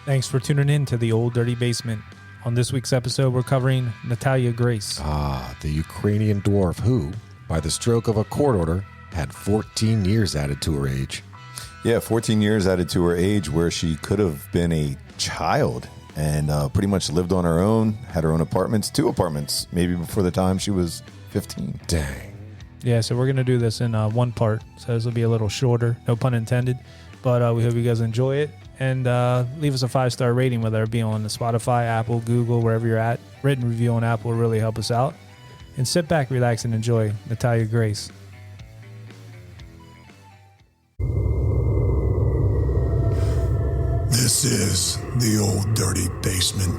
Thanks for tuning in to the Old Dirty Basement. On this week's episode, we're covering Natalia Grace. The Ukrainian dwarf who, by the stroke of a court order, had 14 years added to her age. Yeah, 14 years added to her age where she could have been a child and pretty much lived on her own, had her own apartments, 2 apartments, maybe before the time she was 15. Dang. Yeah, so we're going to do this in one part, so this will be a little shorter, no pun intended, but we hope you guys enjoy it. And leave us a 5-star rating, whether it be on the Spotify, Apple, Google, wherever you're at. Written review on Apple will really help us out. And sit back, relax, and enjoy Natalia Grace. This is the Old Dirty Basement,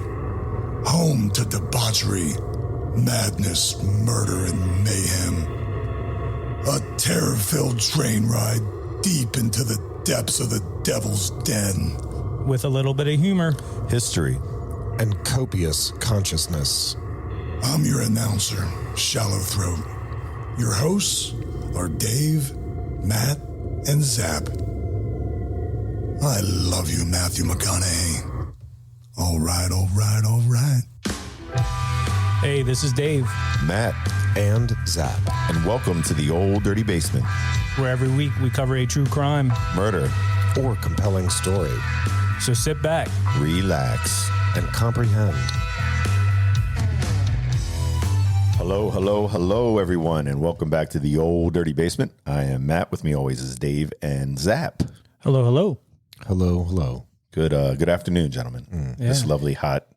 home to debauchery, madness, murder, and mayhem. A terror-filled train ride deep into the depths of the devil's den. With a little bit of humor. History. And copious consciousness. I'm your announcer, Shallow Throat. Your hosts are Dave, Matt, and Zap. I love you, Matthew McConaughey. All right, all right, all right. Hey, this is Dave. Matt. And Zap. And welcome to the Old Dirty Basement. Where every week we cover a true crime, Murder. Or compelling story. So sit back. Relax. And comprehend. Hello, hello, hello, everyone, and welcome back to the Old Dirty Basement. I am Matt. With me always is Dave and Zap. Hello, hello. Hello, hello. Good afternoon, gentlemen. Yeah. This lovely hot,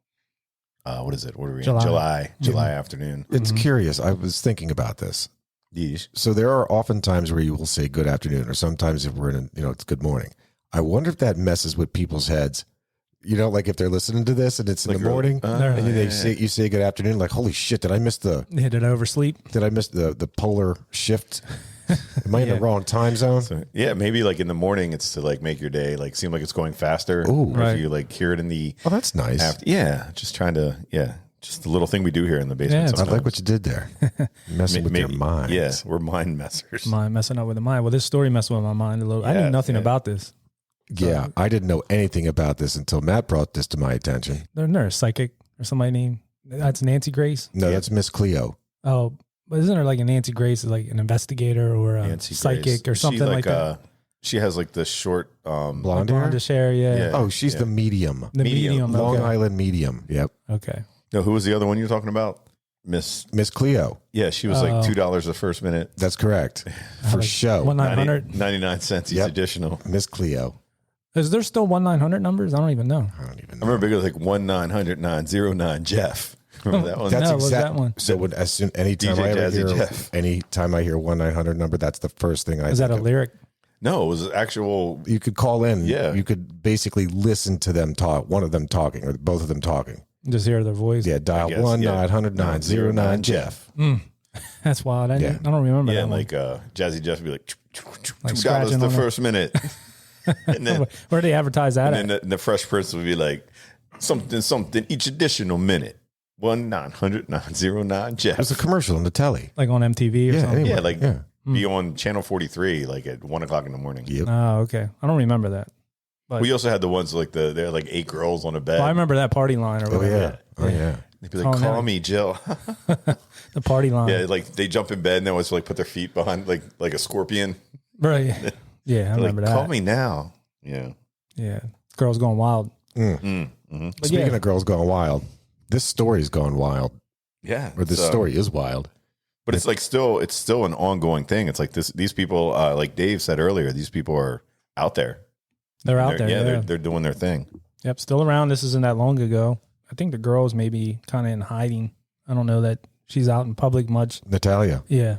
what is it? What are we July. in? July afternoon. It's curious. I was thinking about this. Yeesh. So there are often times where you will say good afternoon, or sometimes if we're in, it's good morning. I wonder if that messes with people's heads. Like if they're listening to this and it's in Like the morning, and yeah. you say good afternoon, like holy shit, did I miss the oversleep? Did I miss the polar shift? Am I in the wrong time zone? So, yeah, maybe like in the morning, it's to like make your day like seem like it's going faster. Ooh. Or Right. if you like hear it in the Oh, that's nice. just trying to just the little thing we do here in the basement. Yeah, I sometimes. like what you did there. Messing with your mind. Yeah, we're mind messers. Mind messing up with the mind. Well, this story messed with my mind a little. I knew nothing about this. Yeah, I didn't know anything about this until Matt brought this to my attention. They're a psychic or somebody named, that's Nancy Grace. No, that's Miss Cleo. Oh, but isn't there like a Nancy Grace, like an investigator or a Nancy psychic Grace. or something like that? She has like the short Blonde hair? Blondish hair, yeah. Yeah. Oh, she's the medium. The medium. Long Okay. Island medium. Yep. Okay. No, who was the other one you were talking about? Miss Cleo. Yeah, she was like $2 the first minute. That's correct. For show. 1-900. 99 cents each Yep. additional. Miss Cleo. Is there still 1-900 numbers? I don't even know. I don't even I know. remember it was like 1-900-909 Jeff. Remember that one? That's No, it was exact- that one. So anytime DJ I ever Jazzy anytime I hear 1-900 number, that's the first thing I Is that think a of. lyric? No, it was actual. You could call in. Yeah. You could basically listen to them talk, one of them talking or both of them talking. Just hear their voice. Yeah, dial guess, 1-900-909 Jeff. That's wild. I Yeah. don't remember Yeah, that and one. like Jazzy Jeff would be like $2 scratching the on it. first minute. And then Where do they advertise that and at? then the Fresh Prince would be like something each additional minute. 1-900-909 Jeff. There's a commercial on the telly. Like on MTV or Yeah, something? anyway. Yeah, like Yeah. be on channel 43 like at 1:00 in the morning. Yep. Oh, okay. I don't remember that. We also had the ones like they're like 8 girls on a bed. Well, I remember that party line or Oh whatever. yeah. Oh yeah. They'd be like, Oh, call no. me Jill. The party line. Yeah, like they jump in bed and they always like put their feet behind like a scorpion. Right. Yeah, I Like, remember that. call me now. Yeah. Yeah. Girls going wild. But Speaking yeah. of girls going wild, this story's gone wild. Yeah. Or this story is wild. But it's like still an ongoing thing. It's like these people, like Dave said earlier, these people are out there. They're out there. Yeah, Yeah. they're doing their thing. Yep. Still around. This isn't that long ago. I think the girl's maybe kind of in hiding. I don't know that she's out in public much. Natalia. Yeah.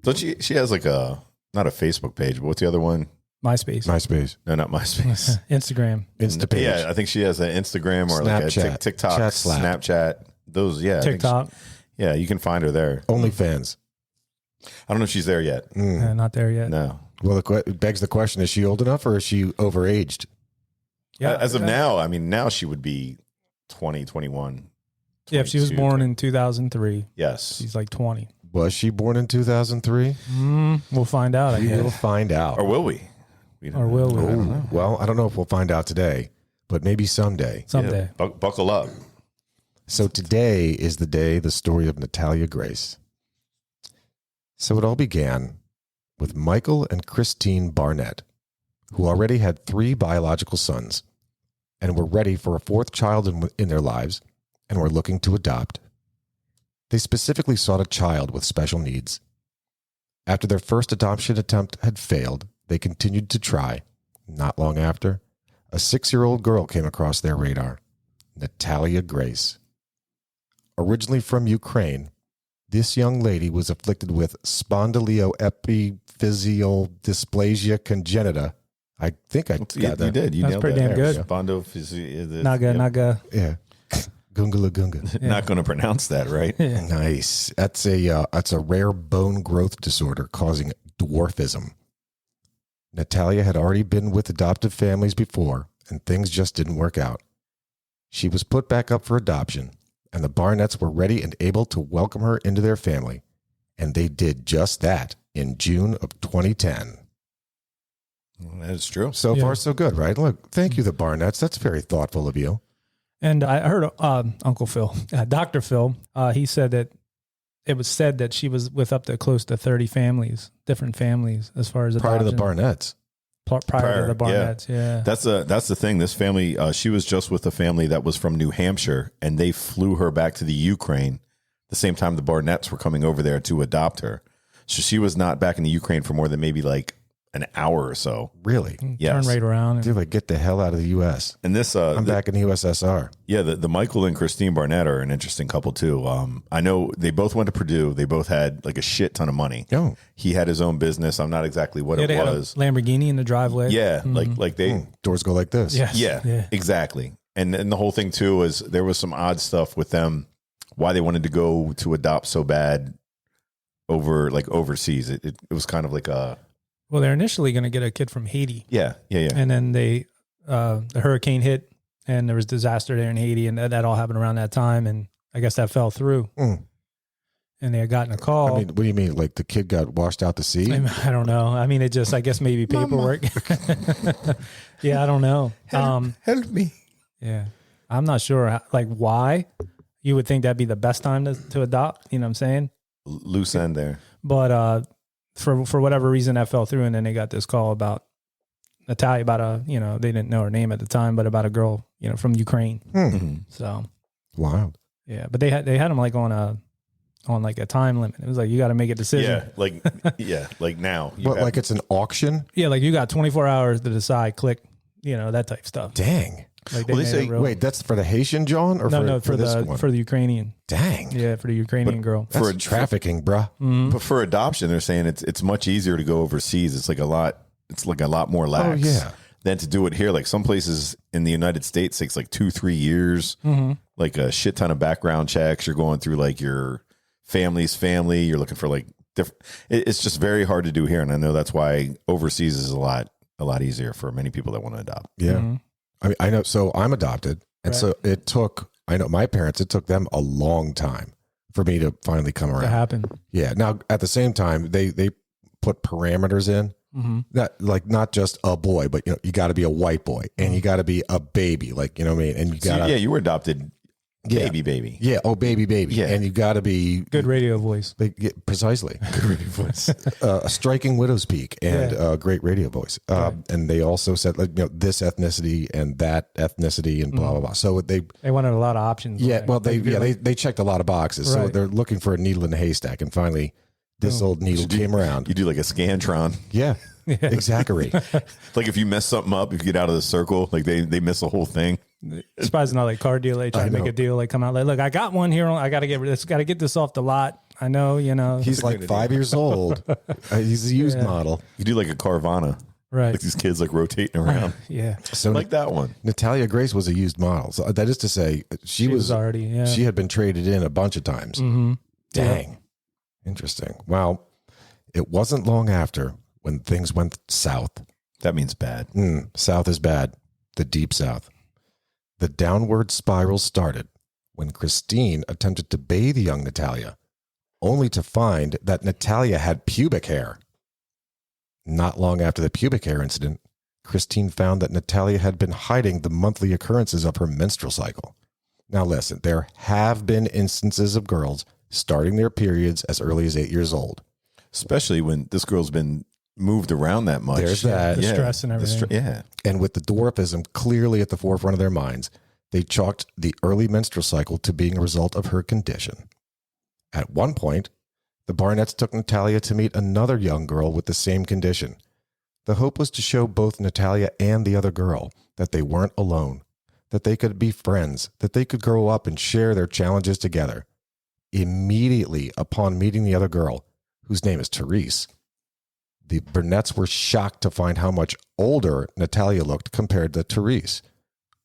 So she has like not a Facebook page, but what's the other one? MySpace. MySpace. No, not MySpace. Instagram. Instapage. Yeah, I think she has an Instagram or like a Snapchat. TikTok, Chat Slap. Snapchat. Those, yeah. I think TikTok. yeah, you can find her there. OnlyFans. I don't know if she's there yet. Not there yet. No. Well, it begs the question, is she old enough or is she overaged? Yeah. As of now, I mean, now she would be 20, 21. Yeah. If she was 22, born in 2003, Yes. she's like 20. Was she born in 2003? We'll find out, I We will guess. find out. Or will we? We don't Or will we? know. I don't Ooh, know. well, I don't know if we'll find out today, but maybe someday. Someday. Yeah, buckle up. So today is the day, the story of Natalia Grace. So it all began with Michael and Christine Barnett, who already had 3 biological sons and were ready for a 4th child in their lives and were looking to adopt. They specifically sought a child with special needs. After their first adoption attempt had failed, they continued to try. Not long after, a 6-year-old girl came across their radar, Natalia Grace. Originally from Ukraine, this young lady was afflicted with spondyloepiphyseal dysplasia congenita. I think I got that. You did. You That's nailed pretty that. damn good. Naga. Yeah. Gunga gunga. Yeah. Not going to pronounce that, right? Yeah. Nice. That's a rare bone growth disorder causing dwarfism. Natalia had already been with adoptive families before, and things just didn't work out. She was put back up for adoption, and the Barnetts were ready and able to welcome her into their family. And they did just that in June of 2010. That's true. So far, so good, right? Look, thank you, the Barnetts. That's very thoughtful of you. And I heard Uncle Phil, Dr. Phil, he said that it was said that she was with up to close to 30 families, different families, as far as Prior to the adoption. Barnetts. Prior to the Barnetts, yeah. That's the thing. This family, she was just with a family that was from New Hampshire, and they flew her back to the Ukraine the same time the Barnetts were coming over there to adopt her. So she was not back in the Ukraine for more than maybe like an hour or so. Really? Yes. Turn right around. Dude, like, get the hell out of the U.S. And this, I'm back in the USSR. yeah, the Michael and Christine Barnett are an interesting couple too. I know they both went to Purdue. They both had like a shit ton of money. Oh. He had his own business. I'm not exactly what Yeah, it they had a was. Lamborghini in the driveway. Yeah, like they. Doors go like this. Yes. Yeah, exactly. And the whole thing too is there was some odd stuff with them. Why they wanted to go to adopt so bad overseas. It was kind of like a. Well, they're initially going to get a kid from Haiti. Yeah. And then the hurricane hit and there was disaster there in Haiti, and that all happened around that time. And I guess that fell through. And they had gotten a call. I mean, what do you mean? Like the kid got washed out to sea? I don't know. I mean, I guess maybe paperwork. Yeah, I don't know. Help me. Yeah. I'm not sure why you would think that'd be the best time to adopt. You know what I'm saying? Loose end there. But for whatever reason that fell through, and then they got this call about Natalia, about they didn't know her name at the time, but about a girl, from Ukraine. Mm-hmm. So Wild. yeah, but they had them like on a time limit. It was like, you got to make a decision. Yeah, like now. What, like it's an auction? Yeah, like you got 24 hours to decide, click, that type stuff. Dang. Like Well, they made say- it real- Wait, that's for the Haitian John or for this one? for the Ukrainian. Dang. Yeah, for the Ukrainian girl. That's For- trafficking, bruh. But for adoption, they're saying it's much easier to go overseas. It's like a lot more lax yeah. than to do it here. Like some places in the United States takes like 2-3 years, like a shit ton of background checks. You're going through like your family's family. You're looking for like different. It's just very hard to do here, and I know that's why overseas is a lot easier for many people that want to adopt. Yeah. I mean, I know. So I'm adopted. And so it took them a long time for me to finally come To around. happen. Yeah. Now, at the same time, they put parameters in. Not just a boy, but you got to be a white boy and you got to be a baby, like, you know what I mean? And you got to, you were adopted, baby. yeah. Oh, baby. Yeah. And you got to be Good radio voice. precisely good radio voice, a striking widow's peak and a great radio voice. And they also said this ethnicity and that ethnicity and blah, blah, blah. So they wanted a lot of options. yeah, well, they checked a lot of boxes. So Right. they're looking for a needle in a haystack. And finally, this old needle came around. You do like a Scantron. Yeah, exactly. Like if you mess something up, if you get out of the circle, like they miss the whole thing. Surprised it's not like car deal. They try to make know. a deal. Like come out like, look, I got one here. I got to get this off the lot. I know, He's like 5 years old. He's a used model. You do like a Carvana. right. Like these kids like rotating around. Yeah. So Like that one. Natalia Grace was a used model. So that is to say, she was already, yeah. She had been traded in a bunch of times. Dang. Interesting. Well, it wasn't long after when things went south. That means bad. South is bad. The deep south. The downward spiral started when Christine attempted to bathe young Natalia, only to find that Natalia had pubic hair. Not long after the pubic hair incident, Christine found that Natalia had been hiding the monthly occurrences of her menstrual cycle. Now listen, there have been instances of girls starting their periods as early as 8 years old. Especially when this girl's been moved around that much. There's that. The stress and everything. Yeah. And with the dwarfism clearly at the forefront of their minds, they chalked the early menstrual cycle to being a result of her condition. At one point, the Barnetts took Natalia to meet another young girl with the same condition. The hope was to show both Natalia and the other girl that they weren't alone, that they could be friends, that they could grow up and share their challenges together. Immediately upon meeting the other girl, whose name is Therese, the Burnetts were shocked to find how much older Natalia looked compared to Therese,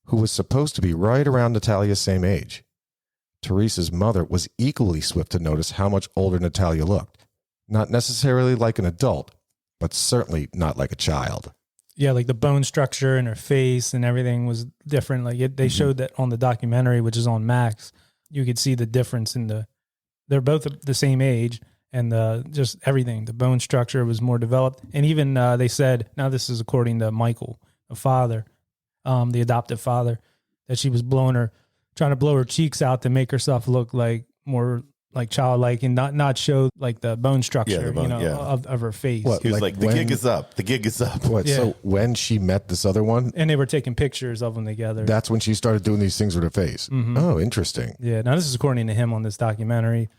who was supposed to be right around Natalia's same age. Therese's mother was equally swift to notice how much older Natalia looked. Not necessarily like an adult, but certainly not like a child. Yeah, like the bone structure in her face and everything was different. Like they showed that on the documentary, which is on Max. You could see the difference they're both the same age, and just everything. The bone structure was more developed. And even they said, now this is according to Michael, the father, the adoptive father, that she was trying to blow her cheeks out to make herself look like more like childlike and not show like the bone structure, of her face. What? He was like, the gig is up. The gig is up. What? Yeah. So when she met this other one, And they were taking pictures of them together. that's when she started doing these things with her face. Oh, interesting. Yeah. Now this is according to him on this documentary.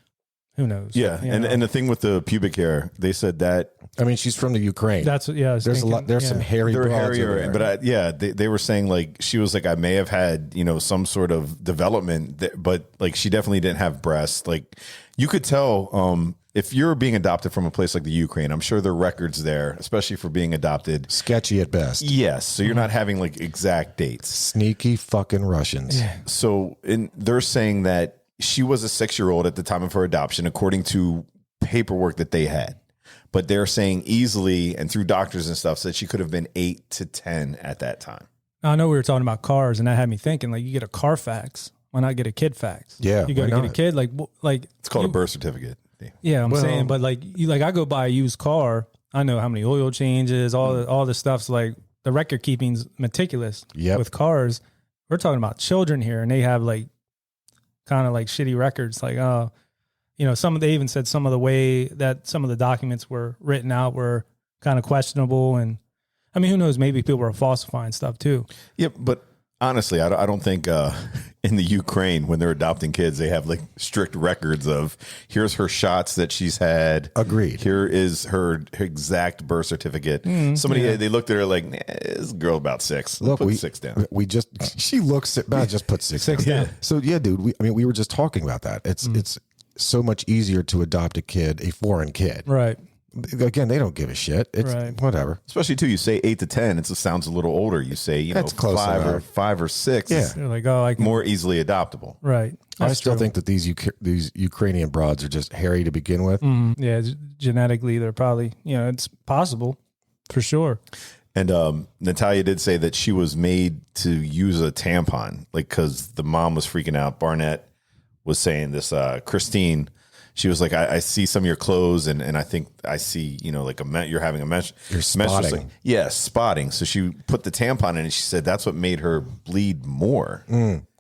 Who knows? Yeah. You And know? and the thing with the pubic hair, they said that I mean, she's from the Ukraine. That's what, yeah. I was There's thinking, there's some hairy they're broads over hairier, there. but they were saying like she was like I may have had some sort of development, but like she definitely didn't have breasts. Like you could tell if you're being adopted from a place like the Ukraine, I'm sure there are records there, especially for being adopted. Sketchy at best. Yes, so you're not having like exact dates. Sneaky fucking Russians. So they're saying that she was a 6-year-old at the time of her adoption, according to paperwork that they had. But they're saying easily and through doctors and stuff said she could have been 8 to 10 at that time. I know we were talking about cars, and that had me thinking, like, you get a car fax. Why not get a kid fax? Yeah, You got to why get a not? kid. Like It's called a birth certificate. Yeah, I'm Well- saying, but like I go buy a used car. I know how many oil changes, all the stuff's like the record keeping's meticulous. Yep. With cars, we're talking about children here, and they have like kind of like shitty records. Like, they even said some of the way that some of the documents were written out were kind of questionable. And I mean, who knows? Maybe people are falsifying stuff too. Yep, but honestly, I don't think in the Ukraine when they're adopting kids, they have like strict records of here's her shots that she's had. Agreed. Here is her exact birth certificate. Somebody they looked at her like, this girl about 6. Look, Put 6 down. She looks, just put 6 Six down. down. So yeah, dude, we were just talking about that. It's so much easier to adopt a foreign kid. Right. Again, they don't give a shit. It's Right. whatever. Especially too, you say 8 to 10. It sounds a little older. You say That's close 5 or 6. Yeah. Is They're like, oh, I can. more easily adoptable. Right. I That's still true. think that these Ukrainian broads are just hairy to begin with. Yeah, genetically, they're probably, it's possible for sure. And Natalia did say that she was made to use a tampon, like because the mom was freaking out. Barnett was saying this. Christine, she was like, I see some of your clothes, and I think I see, like you're having a mesh. You're spotting. Spotting. So she put the tampon in, and she said that's what made her bleed more.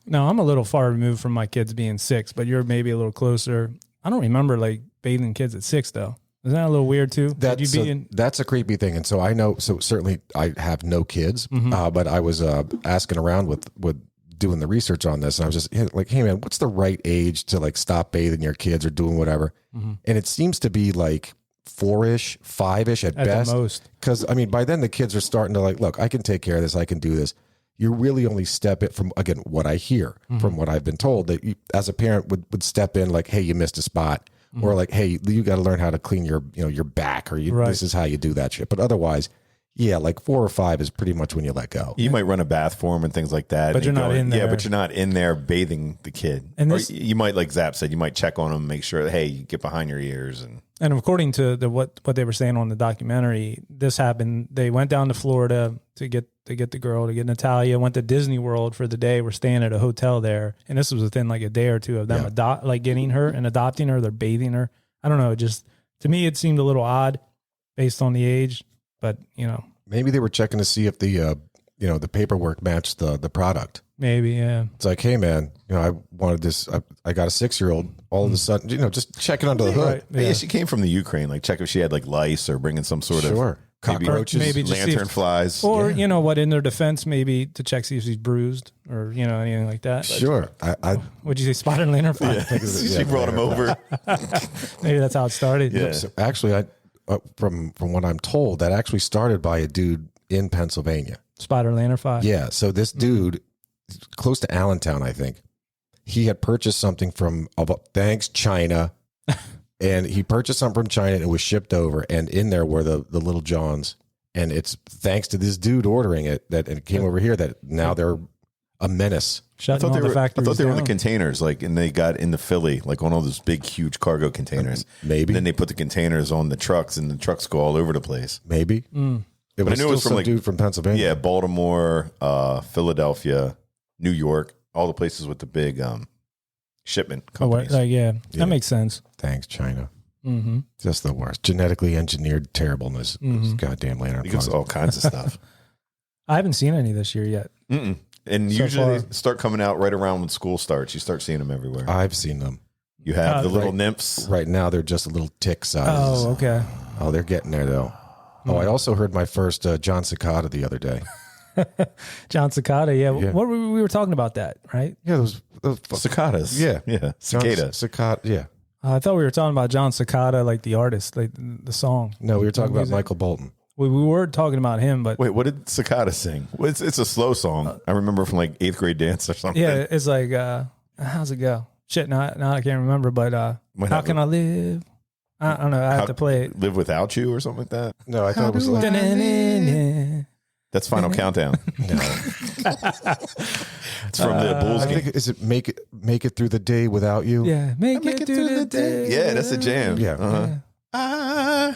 Now, I'm a little far removed from my kids being 6, but you're maybe a little closer. I don't remember like bathing kids at 6 though. Isn't that a little weird too? That's a creepy thing. And so I know, certainly I have no kids, but I was asking around with doing the research on this, and I was just like, hey man, what's the right age to like stop bathing your kids or doing whatever? And it seems to be like 4-ish, 5-ish at best. the most. Because I mean, by then the kids are starting to like, look, I can take care of this. I can do this. You really only step it from, again, what I hear from what I've been told, that you, as a parent would step in like, hey, you missed a spot, or like, hey, you got to learn how to clean your back, or this is how you do that shit. But otherwise, yeah, like 4 or 5 is pretty much when you let go. You might run a bath for them and things like that. But you're not in there. Yeah, but you're not in there bathing the kid. And or this- you might, like Zap said, you might check on them, make sure that, hey, you get behind your ears. And according to what they were saying on the documentary, this happened. They went down to Florida to get the girl, to get Natalia, went to Disney World for the day. We're staying at a hotel there. And this was within like a day or two of them getting her and adopting her. They're bathing her. I don't know. Just to me, it seemed a little odd based on the age, but Maybe they were checking to see if the the paperwork matched the product. Maybe, yeah. It's like, hey man, I wanted this. I got a 6-year-old. All of a sudden, just checking under the hood. Right. Yeah. She came from the Ukraine. Like, check if she had like lice or bringing some sort of Cockroaches, maybe just lantern flies, or what, in their defense, maybe to check see if she's bruised or anything like that. Sure. Would you say spotted lantern fly? Yeah. She brought him over. Maybe that's how it started. Yeah. So actually, from what I'm told, that actually started by a dude in Pennsylvania. Spotted lantern fly. Yeah. So this dude, close to Allentown, I think, he had purchased something from thanks China, and he purchased something from China and it was shipped over, and in there were the Little Johns, and it's thanks to this dude ordering it that it came over here that now they're a menace. I thought they were in the down. containers, like, and they got into Philly, like one of those big, huge cargo containers. Maybe. And then they put the containers on the trucks, and the trucks go all over the place. Maybe. It But I was knew it still was from, some like- dude from Pennsylvania. Yeah, Baltimore, Philadelphia, New York, all the places with the big shipment companies. That Yeah. makes sense. Thanks, China. Mm-hmm. Just the worst. Genetically engineered terribleness. Those goddamn lantern It gives flies. all kinds of stuff. I haven't seen any this year yet. Mm-mm. And So usually far. they start coming out right around when school starts. You start seeing them everywhere. I've seen them. You have the little right. nymphs. Right now, they're just a little tick size. Oh, okay. Oh, they're getting there, though. Oh, I also heard my first John Cicada the other day. John Cicada. Yeah. Yeah. What we were talking about that, right? Yeah, those Cicadas. Yeah. Yeah. Cicada. Cicada, yeah. I thought we were talking about John Cicada, like the artist, like the song. No, we were talking about Music. Michael Bolton. We were talking about him, but Wait, what did Cicada sing? Well, it's a slow song. I remember from like 8th grade dance or something. yeah, it's like, how's it go? Shit, now I can't remember, but how can I live? I don't know. I have to play it. Live Without You or something like that. No, I thought it was like... Yeah. That's Final Countdown. No. It's from the Bulls I game. think, is it Make It Through the Day Without You? Yeah, make it through the day. Yeah, that's a jam. Yeah. Uh-huh.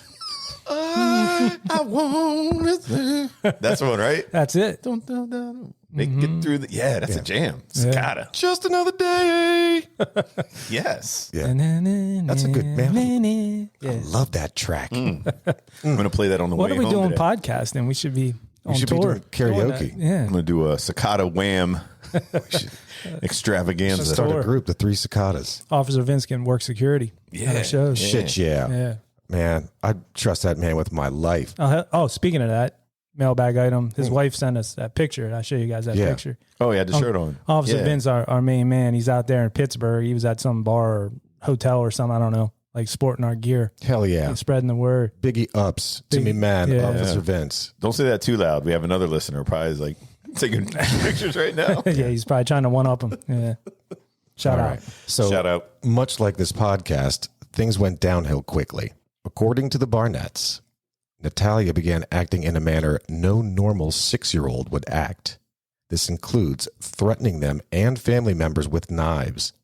I want it. That's one, right? That's it. Don't. Make it through the. Yeah, that's a jam. Cicada. Just another day. Yes. Yeah. That's a good melody. I Yeah. love that track. I'm going to play that on the What way are we home doing today. podcasting? We should be on should be tour. doing karaoke. Yeah. I'm going to do a Cicada Wham extravaganza. Let's start Tour. a group, the Three Cicadas. Officer Vince can work security. Yeah. At our shows. Shit, yeah. Yeah. Man, I trust that man with my life. Speaking of that, mailbag item. His wife sent us that picture. I'll show you guys that Yeah. picture. Oh, he had the shirt on. Officer Yeah. Vince, our main man, he's out there in Pittsburgh. He was at some bar or hotel or something. I don't know, like sporting our gear, Hell yeah. and spreading the word. Biggie ups to Big- me, man, yeah. Officer Vince. Don't say that too loud. We have another listener probably is like taking pictures right now. Yeah, he's probably trying to one up him. Yeah. Shout All out. right. So, Shout out. much like this podcast, things went downhill quickly. According to the Barnetts, Natalia began acting in a manner no normal 6-year-old would act. This includes threatening them and family members with knives,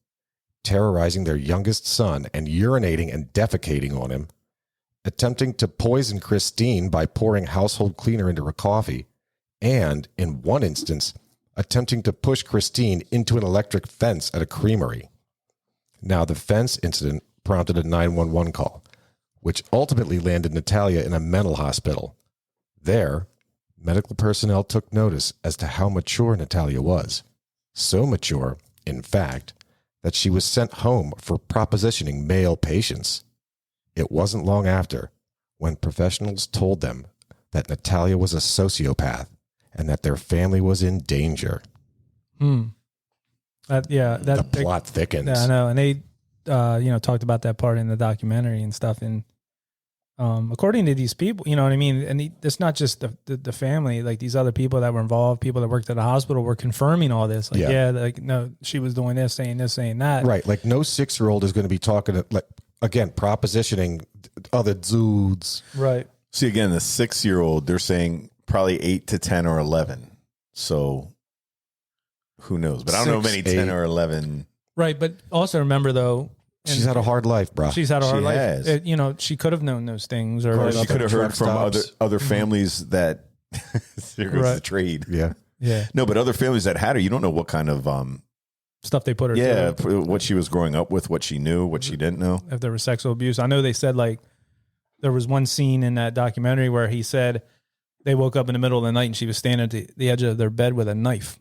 terrorizing their youngest son and urinating and defecating on him, attempting to poison Christine by pouring household cleaner into her coffee, and, in one instance, attempting to push Christine into an electric fence at a creamery. Now, the fence incident prompted a 911 call, which ultimately landed Natalia in a mental hospital. There, medical personnel took notice as to how mature Natalia was. So mature, in fact, that she was sent home for propositioning male patients. It wasn't long after when professionals told them that Natalia was a sociopath and that their family was in danger. The plot thickens. Yeah, I know. And they, talked about that part in the documentary and stuff. And according to these people, you know what I mean? And it's not just the family, like these other people that were involved, people that worked at the hospital were confirming all this. Like, no, she was doing this, saying that. Right. Like no 6-year-old is going to be talking, like, again, propositioning other dudes. Right. See, again, the 6-year-old, they're saying probably 8 to 10 or 11. So who knows? But I don't know 6, many 10 or 11. Right. But also remember, though, She's had a hard life, bro. she's had a hard She life. has. She could have known those things. Or Or She up could at have heard truck from stops. other families that there goes Right. the trade. Yeah. yeah, No, but other families that had her, you don't know what kind of stuff they put her through. what she was growing up with, what she knew, what she didn't know. If there was sexual abuse. I know they said, like, there was one scene in that documentary where he said they woke up in the middle of the night and she was standing at the edge of their bed with a knife.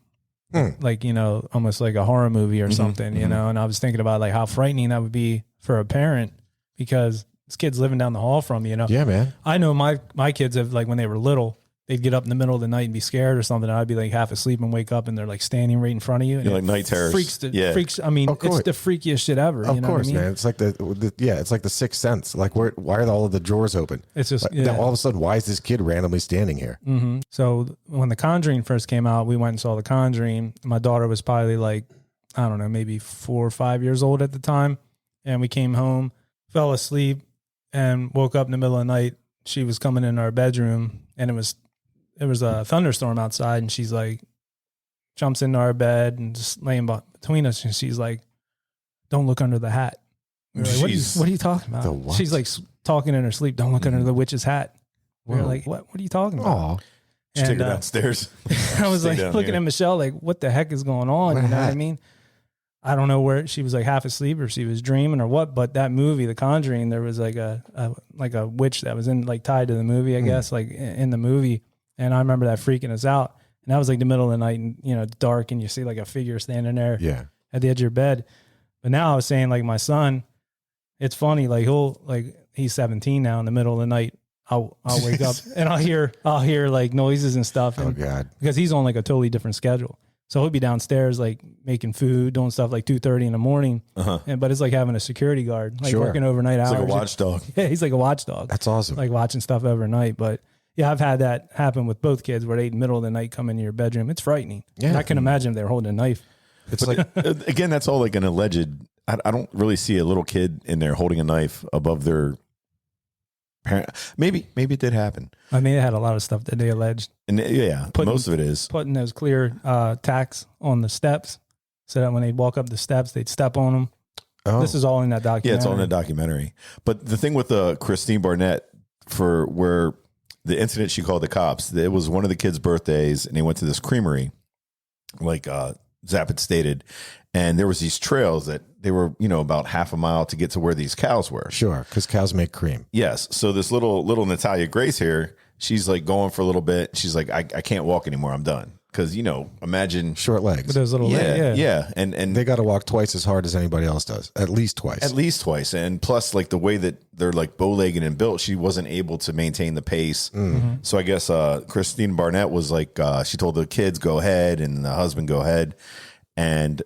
Like, you know, almost like a horror movie or something, you know? And I was thinking about like how frightening that would be for a parent because this kid's living down the hall from you, you know? Yeah, man. I know my kids have, like, when they were little, they'd get up in the middle of the night and be scared or something. And I'd be like half asleep and wake up and they're like standing right in front of you. And You're like night terrors. Freaks. I mean, it's the freakiest shit ever. Of you know course, what I mean? man. It's like it's like the Sixth Sense. Like, why are all of the drawers open? It's just, like, all of a sudden, why is this kid randomly standing here? Mm-hmm. So when The Conjuring first came out, we went and saw The Conjuring. My daughter was probably like, I don't know, maybe 4 or 5 years old at the time. And we came home, fell asleep, and woke up in the middle of the night. She was coming in our bedroom, and it was a thunderstorm outside, and she's like, jumps into our bed and just laying between us, and she's like, "Don't look under the hat." We were like, what are you talking about? The what? She's like talking in her sleep. Don't look under the witch's hat. We were like, what are you talking about? Oh, Just take her downstairs. I was like looking here. at Michelle like, what the heck is going on? What You know what I hat? mean? I don't know where she was like half asleep or she was dreaming or what, but that movie, The Conjuring, there was like a witch that was in like tied to the movie, I guess, like in the movie. And I remember that freaking us out. And that was like the middle of the night and, you know, dark and you see like a figure standing there at the edge of your bed. But now I was saying like my son, it's funny, like he's 17 now in the middle of the night. I'll wake up and I'll hear like noises and stuff. oh And, God. because he's on like a totally different schedule. So he'll be downstairs, like making food, doing stuff like 2:30 in the morning. But it's like having a security guard, like Sure. working overnight It's hours. like a watchdog. Yeah, he's like a watchdog. That's awesome. Like watching stuff overnight. But yeah, I've had that happen with both kids where they in the middle of the night come into your bedroom. It's frightening. Yeah. And I can imagine if they're holding a knife. it's like, Again, that's all like an alleged. I don't really see a little kid in there holding a knife above their parent. Maybe it did happen. I mean, they had a lot of stuff that they alleged. And yeah, most of it is. Putting those clear tacks on the steps so that when they'd walk up the steps, they'd step on them. oh, This is all in that documentary. Yeah, it's all in a documentary. But the thing with Christine Barnett, for where the incident she called the cops, it was one of the kids' birthdays, and they went to this creamery, like Zapp had stated, and there was these trails that they were, you know, about half a mile to get to where these cows were. sure, because cows make cream. Yes. So this little Natalia Grace here, she's like going for a little bit. She's like, I can't walk anymore. I'm done. Because, you know, imagine. Short legs. With those little Yeah. And They got to walk twice as hard as anybody else does. At least twice. at least twice. And plus, like the way that they're like bow-legged and built, she wasn't able to maintain the pace. So I guess Christine Barnett was like, she told the kids, go ahead, and the husband, go ahead. And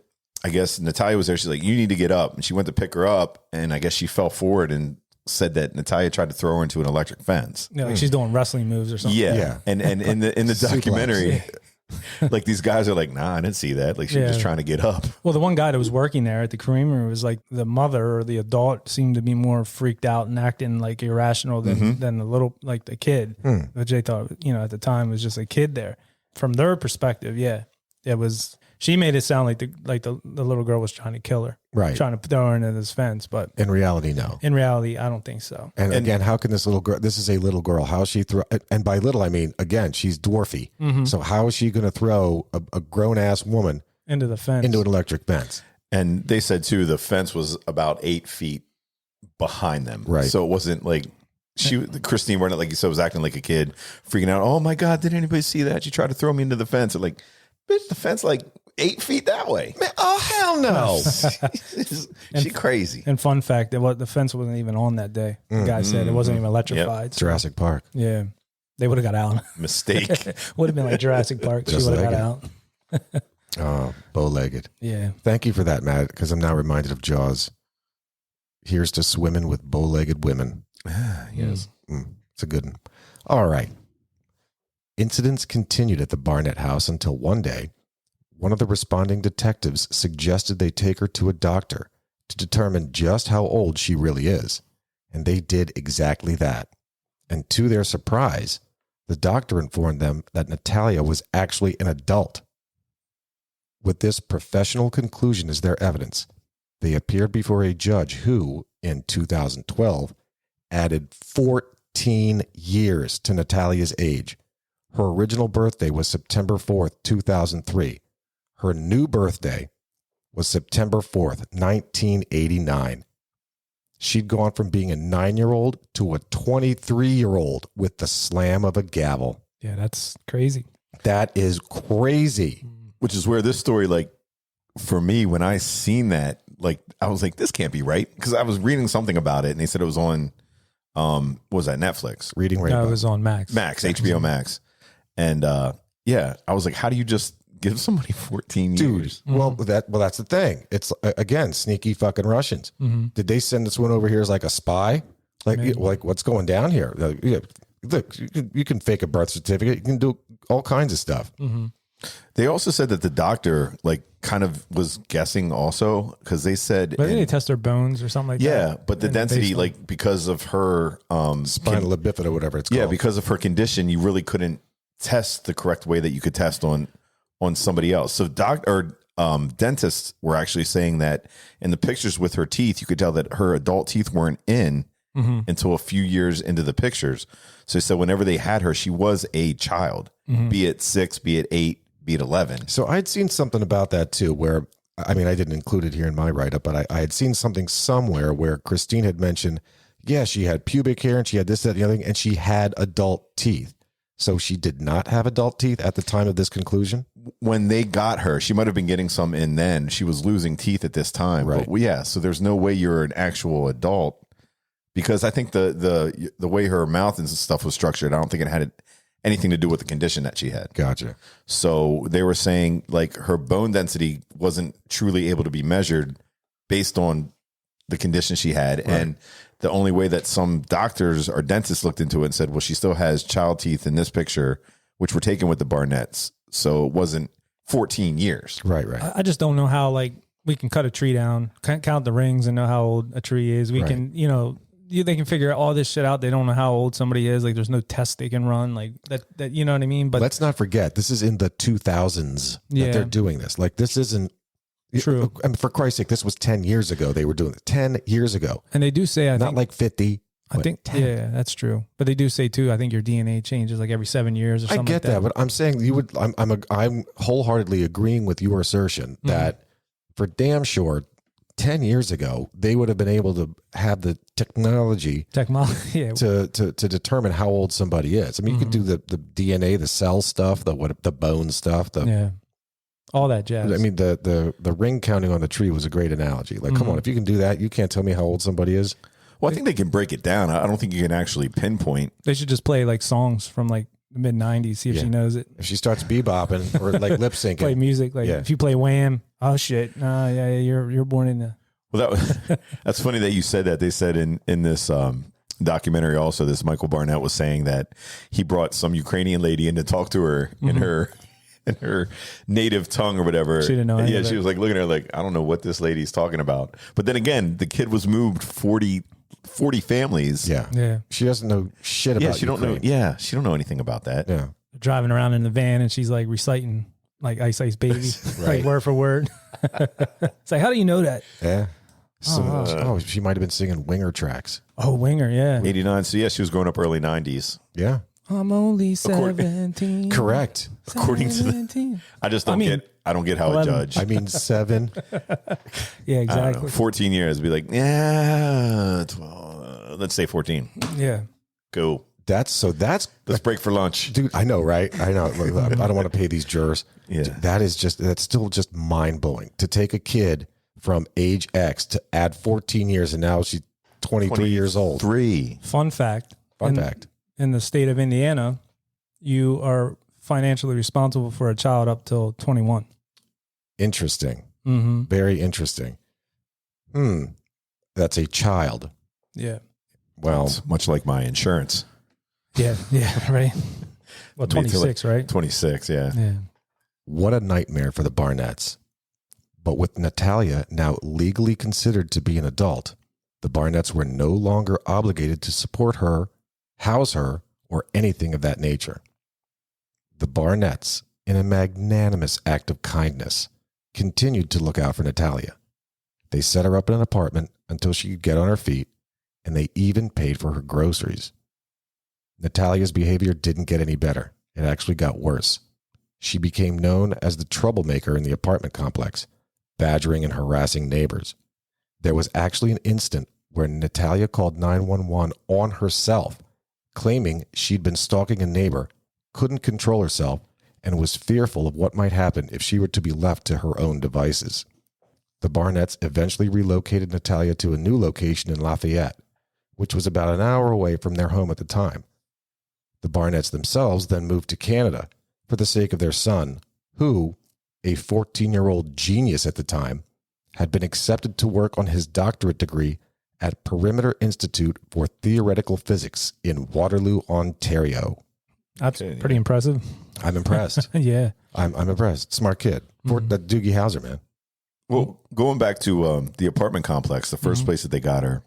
I guess Natalia was there. She's like, you need to get up. And she went to pick her up. And I guess she fell forward and said that Natalia tried to throw her into an electric fence. Yeah, like she's doing wrestling moves or something. Yeah. And in the documentary, like these guys are like, nah, I didn't see that. Like she was just trying to get up. Well, the one guy that was working there at the creamery was like the mother or the adult seemed to be more freaked out and acting like irrational than the little, like the kid, which they thought, you know, at the time was just a kid there. From their perspective, yeah, it was. She made it sound like the little girl was trying to kill her, Right. Trying to throw her into this fence, but In reality, no. in reality, I don't think so. And again, how can this little girl, this is a little girl, how is she throw, and by little, I mean, again, she's dwarfy. So how is she going to throw a grown ass woman Into the fence. into an electric fence? And they said too, the fence was about 8 feet behind them. Right. So it wasn't like Christine Barnett, like you said, was acting like a kid, freaking out. Oh my God, did anybody see that? She tried to throw me into the fence. And like, bitch, the fence like 8 feet that way. Man, oh, hell no. She crazy. And fun fact, the fence wasn't even on that day. The guy said it wasn't even electrified. So, Jurassic Park. yeah, they would have got out. Mistake. Would have been like Jurassic Park. She Just would have like got it. out. Oh, bow-legged. Yeah. Thank you for that, Matt, because I'm now reminded of Jaws. Here's to swimming with bow-legged women. Yes. It's a good one. All right. Incidents continued at the Barnett house until one day, one of the responding detectives suggested they take her to a doctor to determine just how old she really is. And they did exactly that. And to their surprise, the doctor informed them that Natalia was actually an adult. With this professional conclusion as their evidence, they appeared before a judge who, in 2012, added 14 years to Natalia's age. Her original birthday was September 4th, 2003. Her new birthday was September 4th, 1989. She'd gone from being a 9-year-old to a 23-year-old with the slam of a gavel. Yeah, that's crazy. That is crazy. Which is where this story, like, for me, when I seen that, like, I was like, this can't be right. Because I was reading something about it, and they said it was on, what was that, Netflix? Reading No, Rainbow. it was on Max. HBO Max. And yeah, I was like, how do you just give somebody 14 Dude, years? well, that's the thing. It's again, sneaky fucking Russians. Did they send this one over here as like a spy? Like what's going down here? Look, you can fake a birth certificate. You can do all kinds of stuff. They also said that the doctor, like, kind of was guessing also, because they said, But they test their bones or something like that. yeah, but the And density, based on- like, because of her Spinal bifida, whatever it's called. yeah, because of her condition, you really couldn't test the correct way that you could test on somebody else. So dentists were actually saying that in the pictures with her teeth, you could tell that her adult teeth weren't in until a few years into the pictures. So they said whenever they had her, she was a child, be it 6, be it 8, be it 11. So I'd seen something about that too, where, I mean, I didn't include it here in my write-up, but I had seen something somewhere where Christine had mentioned, yeah, she had pubic hair and she had this, that, and the other thing, and she had adult teeth. So she did not have adult teeth at the time of this conclusion? When they got her, she might have been getting some in then. She was losing teeth at this time. Right. But yeah, so there's no way you're an actual adult, because I think the way her mouth and stuff was structured, I don't think it had anything to do with the condition that she had. Gotcha. So they were saying, like, her bone density wasn't truly able to be measured based on the condition she had. Right. And the only way that some doctors or dentists looked into it and said, well, she still has child teeth in this picture, which were taken with the Barnetts. So it wasn't 14 years. Right. I just don't know how, like, we can cut a tree down, count the rings and know how old a tree is. We can, they can figure all this shit out. They don't know how old somebody is. Like, there's no test they can run like that. You know what I mean? But let's not forget, this is in the 2000s that they're doing this. Like, this isn't true. I mean, for Christ's sake, this was 10 years ago. They were doing it 10 years ago. And they do say, Not like 50. I think, 10. yeah, that's true. But they do say too, I think your DNA changes like every 7 years or I something. get like that, but I'm saying I'm wholeheartedly agreeing with your assertion that for damn sure 10 years ago they would have been able to have the technology yeah. to determine how old somebody is. I mean, you could do the DNA, the cell stuff, the bone stuff, all that jazz. I mean, the ring counting on the tree was a great analogy. Like, come on, if you can do that, you can't tell me how old somebody is. Well, I think they can break it down. I don't think you can actually pinpoint. They should just play like songs from like the mid 90s, see if she knows it. If she starts bebopping or like lip syncing, Play music. Like if you play Wham, oh shit. Yeah, you're born in the. Well, that's funny that you said that. They said in this documentary also, this Michael Barnett was saying that he brought some Ukrainian lady in to talk to her in her native tongue or whatever. She didn't know any of she it. was like looking at her like, I don't know what this lady's talking about. But then again, the kid was moved 40 families. Yeah. She doesn't know shit about she don't know. Ukraine. Yeah, she don't know anything about that. Yeah. Driving around in the van and she's like reciting like Ice Ice Baby, like word for word. It's like, how do you know that? Yeah. She might have been singing Winger tracks. Oh, Winger, yeah. 89. So yeah, she was growing up early 90s. Yeah. I'm only 17. Correct. According to 17. I just don't I don't get how 11. a judge. I mean, 7. Yeah, I don't exactly. know, 14 years, be like, yeah, 12, let's say 14. Yeah. Go. That's Let's break for lunch. dude. I know, right? I know. Look, I don't want to pay these jurors. Yeah. That's still just mind blowing to take a kid from age X to add 14 years, and now she's 23 years old. 3. Fun fact. Fun fact. In the state of Indiana, you are financially responsible for a child up till 21. Interesting. Mm-hmm. Very interesting. That's a child. Yeah. Well, It's much like my insurance. Yeah. Yeah. Right. Well, 26, right? 26, yeah. Yeah. what a nightmare for the Barnetts. But with Natalia now legally considered to be an adult, the Barnetts were no longer obligated to support her, house her, or anything of that nature. The Barnetts, in a magnanimous act of kindness, continued to look out for Natalia. They set her up in an apartment until she could get on her feet, and they even paid for her groceries. Natalia's behavior didn't get any better. It actually got worse. She became known as the troublemaker in the apartment complex, badgering and harassing neighbors. There was actually an instant where Natalia called 911 on herself, claiming she'd been stalking a neighbor couldn't control herself and was fearful of what might happen if she were to be left to her own devices. The Barnetts eventually relocated Natalia to a new location in Lafayette, which was about an hour away from their home at the time. The Barnetts themselves then moved to Canada for the sake of their son, who, a 14-year-old genius at the time, had been accepted to work on his doctorate degree at Perimeter Institute for Theoretical Physics in Waterloo, Ontario. That's pretty impressive. I'm impressed. Yeah. I'm impressed. Smart kid. That Doogie Howser, man. Well, going back to the apartment complex, the first place that they got her,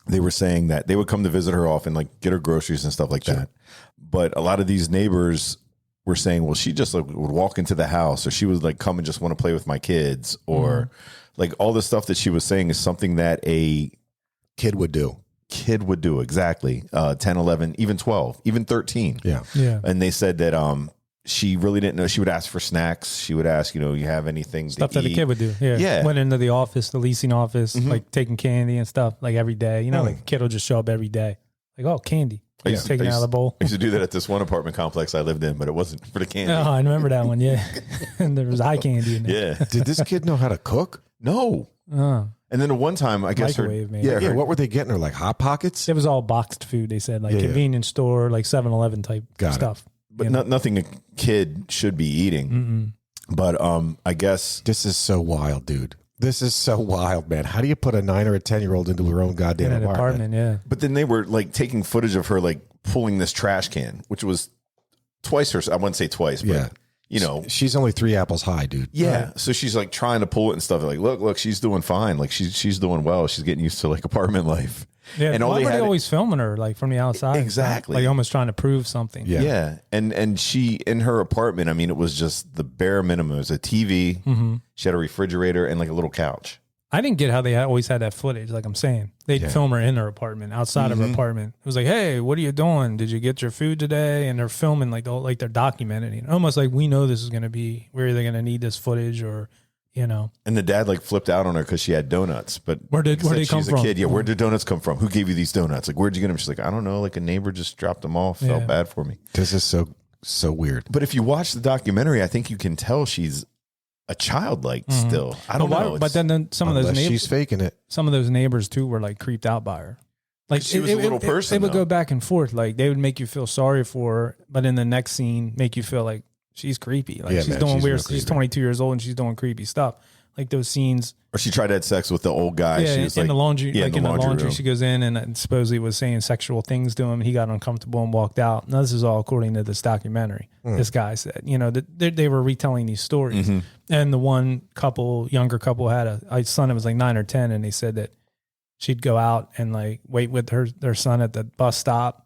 they were saying that they would come to visit her often, like get her groceries and stuff like that. But a lot of these neighbors were saying, well, she just like would walk into the house, or she would like come and just want to play with my kids, or like all the stuff that she was saying is something that a Kid would do. Exactly. 10, 11, even 12, even 13. Yeah. Yeah. And they said that she really didn't know. She would ask for snacks. She would ask, you have anything Stuff to that eat? a kid would do. Yeah. Yeah. Went into the office, the leasing office, like taking candy and stuff, like every day. Like a kid will just show up every day. Like, oh, candy. I used to- Taking it out of the bowl. I used to do that at this one apartment complex I lived in, but it wasn't for the candy. Oh, I remember that one. Yeah. And there was eye candy in there. Yeah. Did this kid know how to cook? No. Oh. And then at one time, I guess Microwave, maybe. yeah, Yeah, what were they getting her? Like Hot Pockets? It was all boxed food, they said, like Yeah, yeah. convenience store, like 7-Eleven type Got it. stuff. but nothing a kid should be eating. But I guess This is so wild, dude. This is so wild, man. How do you put a 9 or a 10-year-old into her own goddamn In an apartment, yeah. But then they were like taking footage of her like pulling this trash can, which was twice her. I wouldn't say twice, but Yeah. She's only 3 apples high, dude. yeah. So she's like trying to pull it and stuff. They're like, look, she's doing fine. Like she's doing well. She's getting used to like apartment life. Yeah, And all why they were they had- always filming her like from the outside? Exactly. Like almost trying to prove something. Yeah. Yeah. And she, in her apartment, I mean, it was just the bare minimum. It was a TV. She had a refrigerator and like a little couch. I didn't get how they always had that footage. Like I'm saying, they'd film her in her apartment, outside of her apartment. It was like, hey, what are you doing? Did you get your food today? And they're filming like they're documenting it. Almost like we know this is going to be, we're either going to need this footage or, And the dad like flipped out on her because she had donuts. But Where did said they come she's from? a kid. Yeah, where did donuts come from? Who gave you these donuts? Like, where'd you get them? She's like, I don't know. Like a neighbor just dropped them off. Felt Yeah. bad for me. This is so weird. But if you watch the documentary, I think you can tell she's a child still. I don't know. But then some of those Unless neighbors, she's faking it. some of those neighbors too were like creeped out by her. Like She was a little person, It would though. go back and forth. Like they would make you feel sorry for her, but in the next scene, make you feel like she's creepy. Like Yeah, she's man, doing she's weird. real She's creepy. 22 years old and she's doing creepy stuff. Like those scenes. Or she tried to have sex with the old guy. Yeah, She was in like, the laundry. Yeah, like in the laundry, room. she goes in and supposedly was saying sexual things to him. He got uncomfortable and walked out. Now this is all according to this documentary. This guy said, that they were retelling these stories. And the one younger couple had a son that was like 9 or 10, and they said that she'd go out and like wait with their son at the bus stop,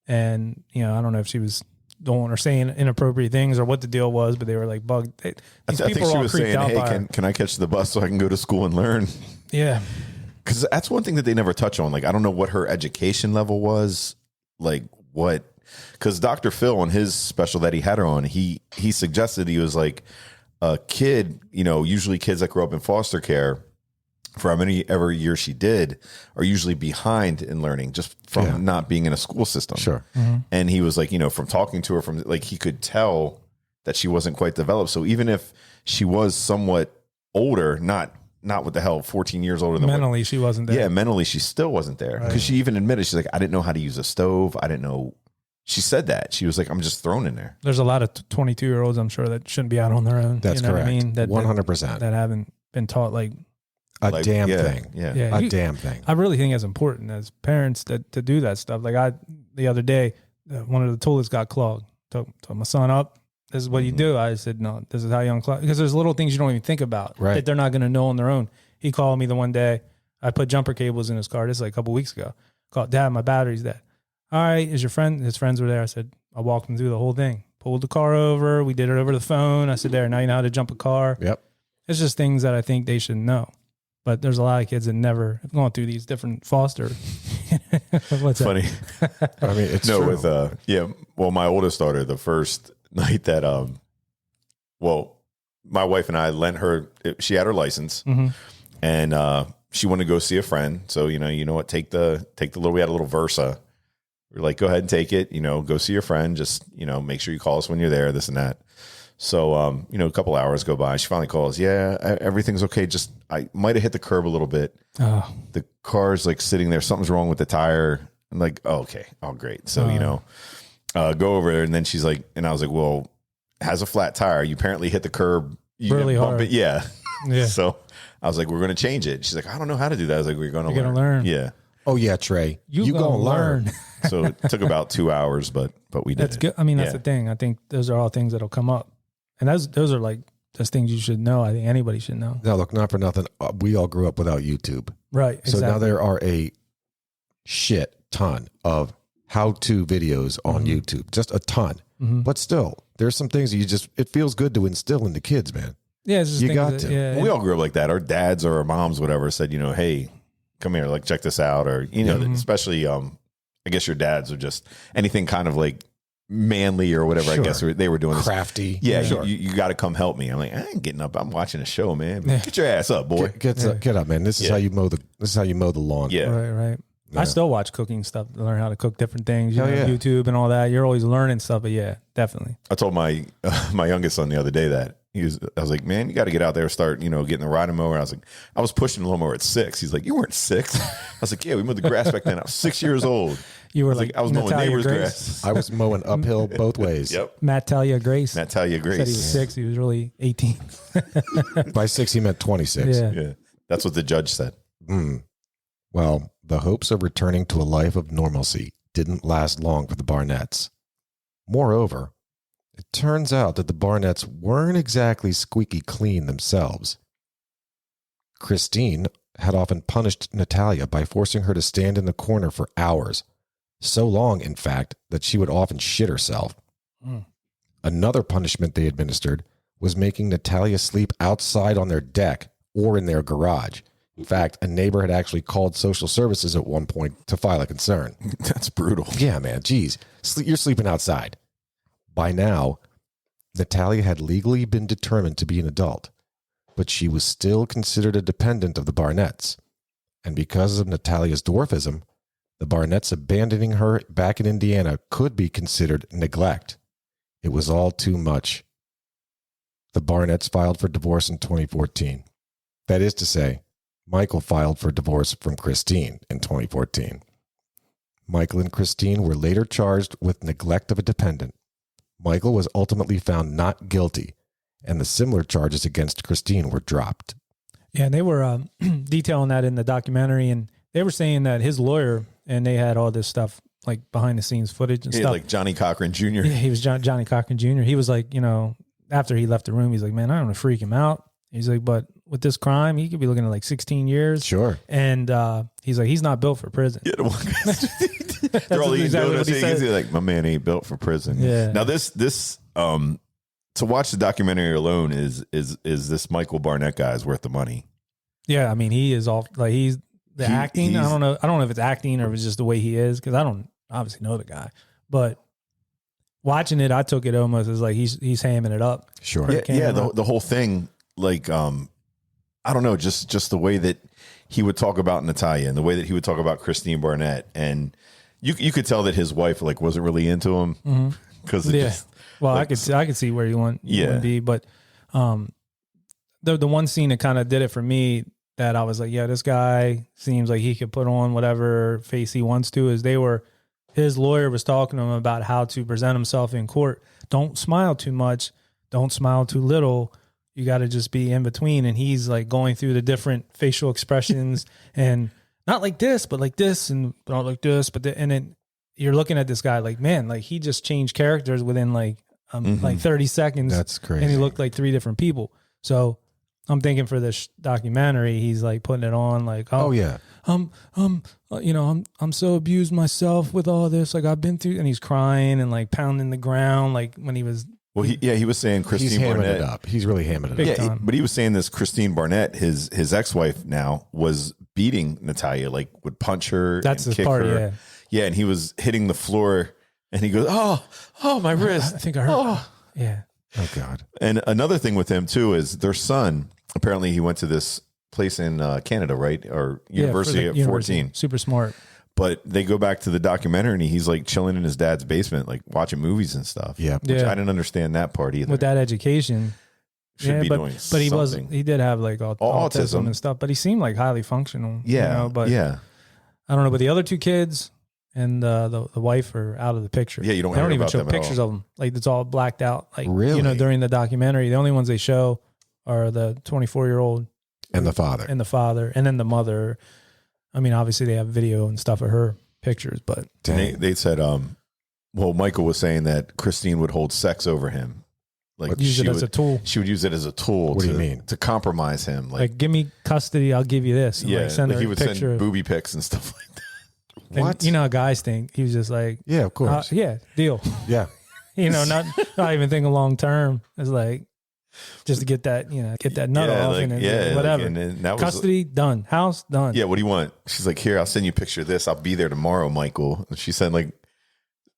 and I don't know if she was doing or saying inappropriate things or what the deal was, but they were like bugged. These I people think are she all was creeped saying, out hey, by her. can I catch the bus so I can go to school and learn? Yeah. Because that's one thing that they never touch on. Like, I don't know what her education level was. Like, what? Because Dr. Phil, on his special that he had her on, he suggested, he was like, a kid, usually kids that grow up in foster care, for how many ever years she did, are usually behind in learning just from not being in a school system. Sure. And he was like, from talking to her, from like, he could tell that she wasn't quite developed. So even if she was somewhat older, not what the hell, 14 years older than Mentally, she wasn't there. yeah, mentally, she still wasn't there. Because she even admitted, she's like, I didn't know how to use a stove. I didn't know. She said that. She was like, I'm just thrown in there. There's a lot of 22-year-olds, I'm sure, that shouldn't be out on their own. That's you know correct. What I mean? That 100%. That haven't been taught like A Like, damn yeah, thing. Yeah. Yeah, A damn thing. I really think it's important as parents to do that stuff. Like the other day, one of the toilets got clogged. Took my son up. This is what you do. I said, no, this is how you unclog. Because there's little things you don't even think about Right. that they're not going to know on their own. He called me the one day. I put jumper cables in his car. This is like a couple weeks ago. Called, Dad, my battery's dead. All right, is your friend? His friends were there. I said, I walked him through the whole thing. Pulled the car over. We did it over the phone. I said, there, now you know how to jump a car. Yep. It's just things that I think they should know. But there's a lot of kids that never have gone through these different foster. What's that? Funny. I mean, it's No, true. with well, my oldest daughter, the first night that my wife and I lent her, she had her license, and she wanted to go see a friend. So you know what, take the little, we had a little Versa, We're like, go ahead and take it. Go see your friend. Just make sure you call us when you're there. This and that. So a couple hours go by. She finally calls. Yeah, everything's okay. Just I might have hit the curb a little bit. Oh. The car's like sitting there. Something's wrong with the tire. I'm like, oh, okay, oh great. So go over there, and then she's like, and I was like, well, has a flat tire. You apparently hit the curb. You really didn't bump hard. it. Yeah. Yeah. So I was like, we're going to change it. She's like, I don't know how to do that. I was like, we're going to learn. Yeah. Oh yeah, Trey. You gonna learn. So it took about 2 hours, but we did. That's good. I mean, that's the thing. I think those are all things that'll come up, and those are like those things you should know. I think anybody should know. Now, look, not for nothing. We all grew up without YouTube, Right. so exactly. now there are a shit ton of how-to videos on YouTube, just a ton. But still, there's some things that it feels good to instill into kids, man. Yeah, it's just You things got that- to. Yeah, We all grew up like that. Our dads or our moms, whatever, said, hey, come here, like check this out, or especially I guess your dads are just anything kind of like manly or whatever. Sure. I guess they were doing this. Crafty. Yeah, Sure. you got to come help me. I'm like, I ain't getting up. I'm watching a show, man. Get your ass up, boy. Get up, man. This is how you mow the lawn. Yeah. Right. Yeah. I still watch cooking stuff to learn how to cook different things. Hell yeah. YouTube and all that. You're always learning stuff, but yeah, definitely. I told my my youngest son the other day that I was like, man, you got to get out there and start, getting the riding mower. I was pushing the lawnmower at 6. He's like, you weren't 6. I was like, yeah, we mowed the grass back then. I was 6 years old. You were I was mowing Natalia neighbor's Grace. grass. I was mowing uphill both ways. Yep. Natalia Grace. Natalia Grace. Said he was 6. He was really 18. By 6, he meant 26. Yeah. Yeah. That's what the judge said. Well, the hopes of returning to a life of normalcy didn't last long for the Barnetts. Moreover, it turns out that the Barnetts weren't exactly squeaky clean themselves. Christine had often punished Natalia by forcing her to stand in the corner for hours, so long, in fact, that she would often shit herself. Another punishment they administered was making Natalia sleep outside on their deck or in their garage. In fact, a neighbor had actually called social services at one point to file a concern. That's brutal. Yeah, man. Geez, you're sleeping outside. By now, Natalia had legally been determined to be an adult, but she was still considered a dependent of the Barnetts. And because of Natalia's dwarfism, the Barnetts abandoning her back in Indiana could be considered neglect. It was all too much. The Barnetts filed for divorce in 2014. That is to say, Michael filed for divorce from Christine in 2014. Michael and Christine were later charged with neglect of a dependent. Michael was ultimately found not guilty, and the similar charges against Christine were dropped. Yeah, and they were detailing that in the documentary, and they were saying that his lawyer, and they had all this stuff, like behind the scenes footage and stuff. Like Johnny Cochran Jr. Yeah, he was Johnny Cochran Jr. He was like, after he left the room, he's like, man, I don't want to freak him out. He's like, but with this crime, he could be looking at like 16 years. Sure. And he's like, he's not built for prison. Yeah, they're all eating exactly donuts. what he said. He's like, my man ain't built for prison. Yeah. Now this to watch the documentary alone is this Michael Barnett guy is worth the money. Yeah, I mean, he is all like he's the acting. I don't know if it's acting or if it's just the way he is, because I don't obviously know the guy. But watching it, I took it almost as like he's hamming it up. Sure. Yeah, the whole thing, like I don't know, just the way that he would talk about Natalia and the way that he would talk about Christine Barnett, and you could tell that his wife like wasn't really into him because just well, like, I could see where you want to be, but the one scene that kind of did it for me that I was like, yeah, this guy seems like he could put on whatever face he wants to. Is his lawyer was talking to him about how to present himself in court. Don't smile too much. Don't smile too little. You got to just be in between. And he's like going through the different facial expressions and not like this, but like this, and not like this, but and then you're looking at this guy like, man, like he just changed characters within like 30 seconds. That's crazy. And he looked like 3 different people. So I'm thinking for this documentary, he's like putting it on like, Oh yeah. I'm so abused myself with all this. Like I've been through, and he's crying and like pounding the ground. Like when he was, he was saying Christine He's hamming Barnett. it up. He's really hamming it Big up. time. But he was saying this Christine Barnett, his ex-wife now, was beating Natalia, like would punch her. That's and his kick part, her. yeah. Yeah, and he was hitting the floor, and he goes, "Oh, my wrist! I think I heard. Yeah. Oh God. And another thing with him too is their son. Apparently, he went to this place in Canada, right, or university for at the 14. Super smart. But they go back to the documentary and he's like chilling in his dad's basement, like watching movies and stuff. Yeah. Which I didn't understand that part either. With that education. Should be doing but he something. he did have like autism and stuff, but he seemed like highly functional. Yeah. You know, but yeah. I don't know. But the other two kids and the wife are out of the picture. Yeah, you don't They hear don't even about show them at pictures all. of them. Like it's all blacked out. Like Really? you know, during the documentary, the only ones they show are the 24-year-old And the father. and the father, and then the mother. I mean, obviously they have video and stuff of her pictures, but And Dang. they said, well, Michael was saying that Christine would hold sex over him. Like use it as a tool. She would use it as a tool What to, do you mean? to compromise him. Like, give me custody, I'll give you this. And yeah, like send like her he a would picture. send booby pics and stuff like that. And What? you know how guys think. He was just like, Yeah, of course. yeah, deal. Yeah. You know, not even thinking long term. It's like just to get that, you know, get that nut Yeah, off like, and then yeah, whatever. like, and then that was Custody done. House done. yeah. What do you want? She's like, here, I'll send you a picture of this. I'll be there tomorrow, Michael. And she sent like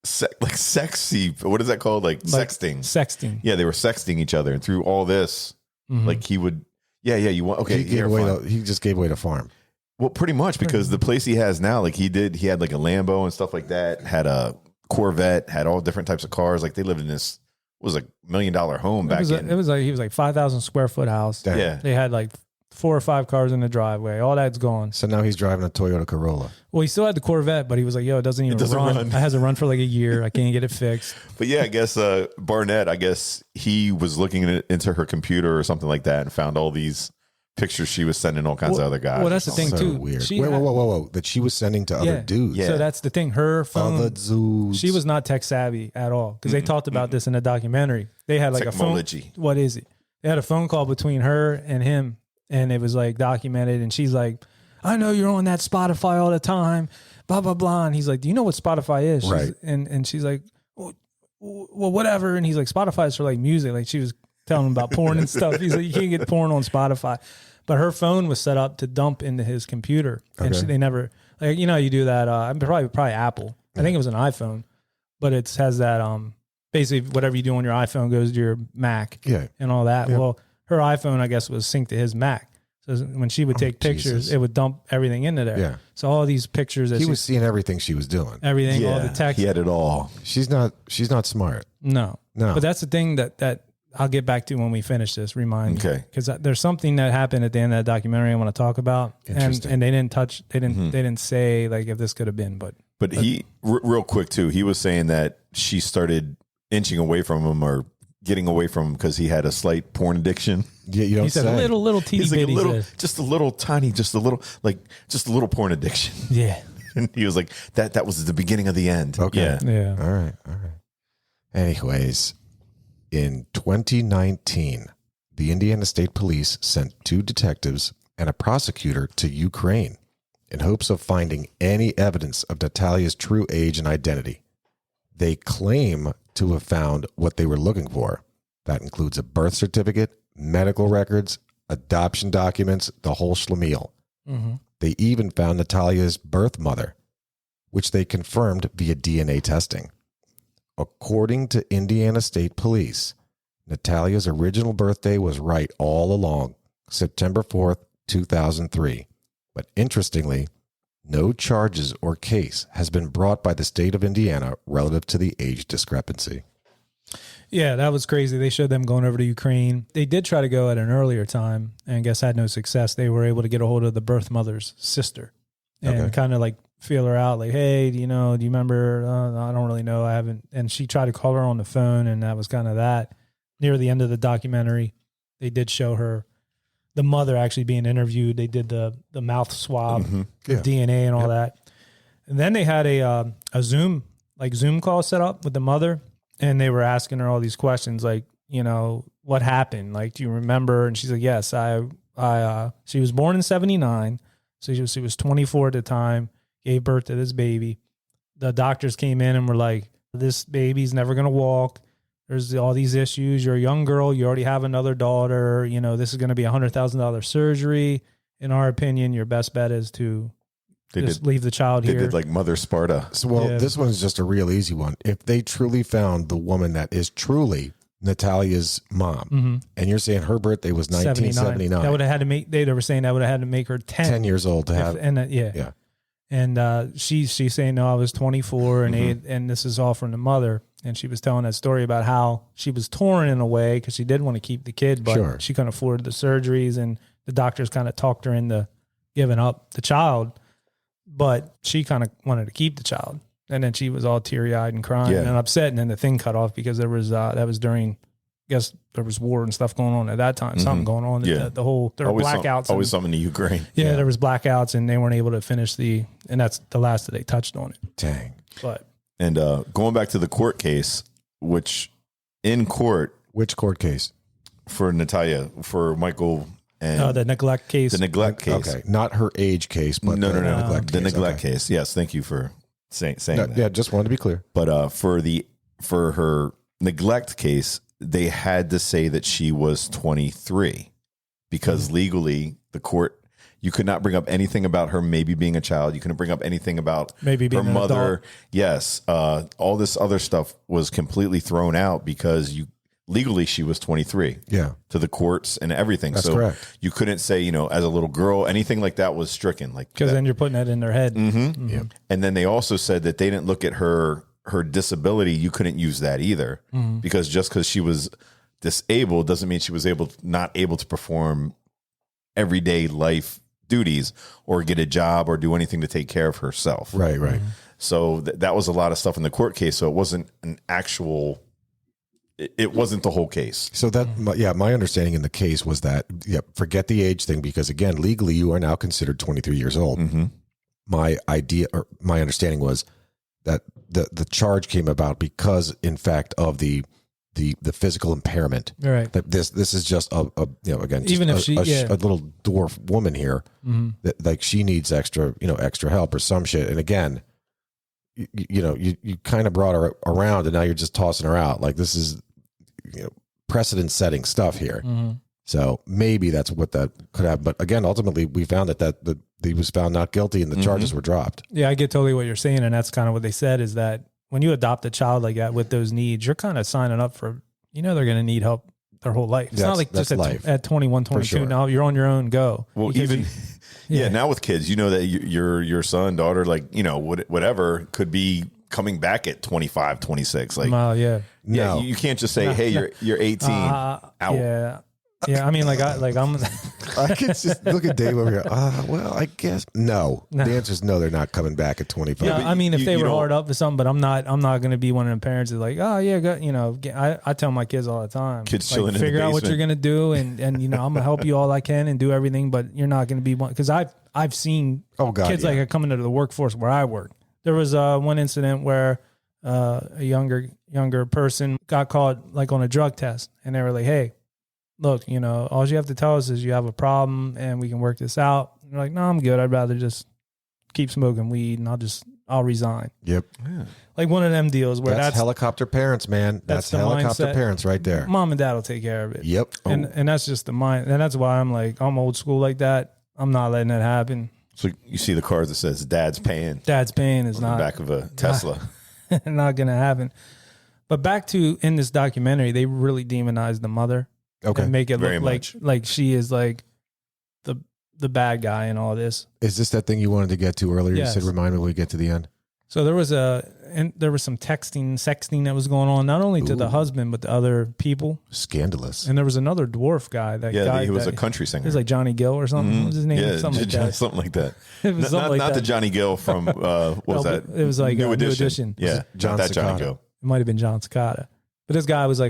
sexy. What is that called? Like sexting. Sexting. Yeah, they were sexting each other, and through all this, Mhm. like he would. Yeah, you want okay? He gave here, away fine. he just gave away the farm. Well, pretty much because the place he has now, like he had like a Lambo and stuff like that, had a Corvette, had all different types of cars. Like they lived in this was like $1 million home back in. It was like he was like 5,000 square foot house. Damn. Yeah. They had like 4 or 5 cars in the driveway. All that's gone. So now he's driving a Toyota Corolla. Well, he still had the Corvette, but he was like, "Yo, it doesn't even doesn't run. run. It hasn't run for like a year. I can't get it fixed." But yeah, I guess Barnett, I guess he was looking into her computer or something like that and found all these pictures she was sending all kinds of other guys. Well, that's the thing So too. weird. She Wait, had- whoa. That she was sending to other dudes. Yeah. So that's the thing. Her phone. Other dudes. She was not tech savvy at all because they talked about this in the documentary. They had like Technology. a phone. What is it? They had a phone call between her and him, and it was like documented. And she's like, "I know you're on that Spotify all the time, blah blah blah." And he's like, "Do you know what Spotify is?" She's- Right. And she's like, well, whatever." And he's like, "Spotify is for like music." Like she was telling him about porn and stuff. He's like, "You can't get porn on Spotify." But her phone was set up to dump into his computer, and Okay. they never, like, you know, you do that. Probably Apple. I think it was an iPhone, but it has that basically whatever you do on your iPhone goes to your Mac Yeah. and all that. Yeah. Well, her iPhone, I guess, was synced to his Mac. So when she would take pictures, Jesus. it would dump everything into there. Yeah. So all these pictures, that He was seeing everything she was doing. everything, all the Yeah, text. he had it all. She's not smart. No. No. But that's the thing that I'll get back to when we finish this. Remind Okay. because there's something that happened at the end of that documentary I want to talk about, and Interesting. they didn't touch, they didn't say like if this could have been, but He real quick too. He was saying that she started inching away from him or getting away from him because he had a slight porn addiction. Yeah, you don't he said say. little teeny He's like bitty. a little, said. just a little tiny, just a little porn addiction. Yeah, And he was like, that was the beginning of the end. Okay. Yeah. yeah. All right. Anyways, in 2019, the Indiana State Police sent 2 detectives and a prosecutor to Ukraine in hopes of finding any evidence of Natalia's true age and identity. They claim to have found what they were looking for. That includes a birth certificate, medical records, adoption documents, the whole schlemiel. Mm-hmm. They even found Natalia's birth mother, which they confirmed via DNA testing. According to Indiana State Police, Natalia's original birthday was right all along, September 4th, 2003. But interestingly, no charges or case has been brought by the state of Indiana relative to the age discrepancy. Yeah, that was crazy. They showed them going over to Ukraine. They did try to go at an earlier time and I guess had no success. They were able to get a hold of the birth mother's sister and Okay. kind of like feel her out like, hey, do you remember? I don't really know. I haven't. And she tried to call her on the phone and that was kind of that. Near the end of the documentary, they did show her, the mother actually being interviewed. They did the mouth swab, Yeah. DNA and all that. And then they had a Zoom call set up with the mother. And they were asking her all these questions, like, what happened? Like, do you remember? And she's like, yes, she was born in 1979. So she was 24 at the time, gave birth to this baby. The doctors came in and were like, this baby's never going to walk. There's all these issues. You're a young girl. You already have another daughter. This is going to be $100,000 surgery. In our opinion, your best bet is to leave the child They here. did like Mother Sparta. So, well, Yeah. this one's just a real easy one. If they truly found the woman that is truly Natalia's mom, and you're saying her birthday was 1979, That would have had to make. They were saying that would have had to make her 10. 10 years old to have. And Yeah. And she's saying, no, I was 24 and this is all from the mother. And she was telling that story about how she was torn in a way because she did want to keep the kid, but she couldn't afford the surgeries, and the doctors kind of talked her into giving up the child, but she kind of wanted to keep the child. And then she was all teary eyed and crying and upset. And then the thing cut off because there was, that was during, I guess there was war and stuff going on at that time, something going on. The whole, there were blackouts. Always something in Ukraine. Yeah, there was blackouts and they weren't able to finish and that's the last that they touched on it. Dang. And going back to the court case, which court case? For Natalia, for Michael and the neglect case. The neglect case. Okay, not her age case, but no. Neglect The case. neglect case. Yes, thank you for saying that. Yeah, just wanted to be clear. But for her neglect case, they had to say that she was 23 because legally the court, you could not bring up anything about her maybe being a child. You couldn't bring up anything about maybe being her an mother. adult. Yes. All this other stuff was completely thrown out because legally she was 23 to the courts and everything. That's so correct. You couldn't say, as a little girl, anything like that was stricken. Because then you're putting that in their head. Yep. And then they also said that they didn't look at her disability. You couldn't use that either because just because she was disabled doesn't mean she was not able to perform everyday life duties or get a job or do anything to take care of herself. Right. So that was a lot of stuff in the court case. So it wasn't an actual, it wasn't the whole case. So my understanding in the case was that, forget the age thing, because again, legally you are now considered 23 years old. My understanding was that the charge came about because, in fact, of the physical impairment. Right. That this is just again, just even if a little dwarf woman here that like she needs extra help or some shit. And again, you kind of brought her around and now you're just tossing her out. Like this is precedent setting stuff here. So maybe that's what that could have. But again, ultimately we found that he was found not guilty and the charges were dropped. Yeah, I get totally what you're saying. And that's kind of what they said is that when you adopt a child like that with those needs, you're kind of signing up for, they're going to need help their whole life. It's not like just at 21, 22. Sure. Now you're on your own go. Well, even now with kids, that your son, daughter, whatever could be coming back at 25, 26. You can't just say, hey, you're 18 out. Yeah, I mean, I'm. I can just look at Dave over here. Well, I guess no. The answer is no. They're not coming back at 25. Yeah, I mean, if they were hard up for something, but I'm not going to be one of them parents that's like, oh yeah, I tell my kids all the time, kids chilling in the figure out what basement. you're going to do, and I'm gonna help you all I can and do everything, but you're not going to be one because I've seen kids like that coming into the workforce where I work. There was one incident where a younger person got caught like on a drug test, and they were like, hey, look, all you have to tell us is you have a problem and we can work this out. And they're like, no, I'm good. I'd rather just keep smoking weed and I'll resign. Yep. Yeah. Like one of them deals where that's helicopter parents, man. That's helicopter mindset. Parents right there. Mom and dad will take care of it. Yep. And that's just the mind. And that's why I'm old school like that. I'm not letting that happen. So you see the card that says dad's paying. Dad's paying is on not the back of a Tesla. Not going to happen. But back to in this documentary, they really demonize the mother. Okay. And make it Very look much. like she is like the bad guy in all this. Is this that thing you wanted to get to earlier? Yes. You said remind me when we get to the end. So there was some sexting that was going on, not only to the husband, but to other people. Scandalous. And there was another dwarf guy. He was a country singer. He was like Johnny Gill or something. What was his name? Yeah, something like that. Something like that. It was not the Johnny Gill from, what was that? It was like New New Edition. Edition. Yeah, John not that Johnny Cicada. Gill. It might have been John Cicada. But this guy was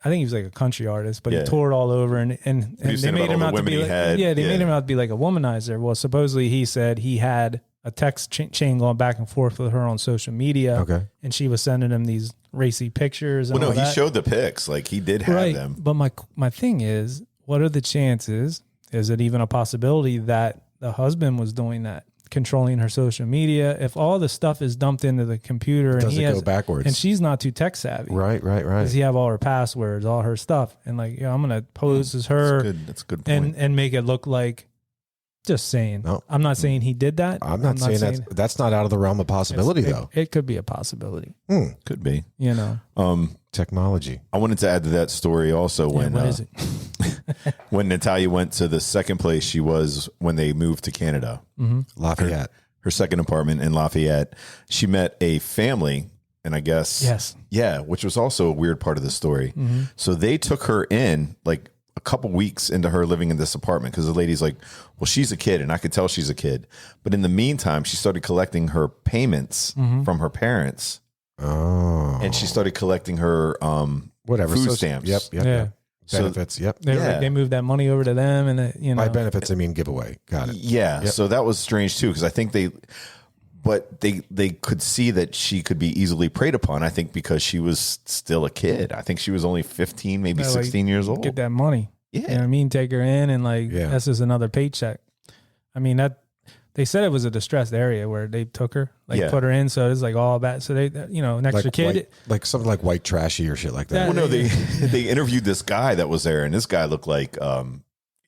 I think he was like a country artist, but he Yeah. toured all over and was they saying made about him all out the to be women he like, had. they made Yeah. him out to be like a womanizer. Well, supposedly he said he had a text chain going back and forth with her on social media. Okay. And she was sending him these racy pictures. And Well, no, all he that. showed the pics. Like he did have them. But my thing is, what are the chances? Is it even a possibility that the husband was doing that, controlling her social media? If all the stuff is dumped into the computer Does and he it go has, backwards? and she's not too tech savvy, Right. Does he have all her passwords, all her stuff, and like, I'm gonna pose as her, That's a good point. and make it look like. Just saying. No. I'm not saying he did that. I'm not saying that's not out of the realm of possibility, though. It could be a possibility. Could be. Technology. I wanted to add to that story also when what is it? when Natalia went to the second place she was when they moved to Canada. Lafayette. her second apartment in Lafayette, she met a family, and I guess which was also a weird part of the story. So they took her in like a couple weeks into her living in this apartment because the lady's like, well, she's a kid, and I could tell she's a kid. But in the meantime, she started collecting her payments from her parents. Oh. And she started collecting her Whatever. food So- stamps. Yep. Benefits. Yep. They moved that money over to them, and you know, By benefits, I mean giveaway. Got it. Yeah. So that was strange too, because I think they could see that she could be easily preyed upon. I think because she was still a kid. I think she was only 15, maybe 16 years old. get that money. Yeah. You know what I mean? Take her in, and like that's just another paycheck. I mean, that they said it was a distressed area where they took her, put her in, so it's like all bad. So they, an extra kid, like something like white trashy or shit like that. Well, no, they interviewed this guy that was there, and this guy looked like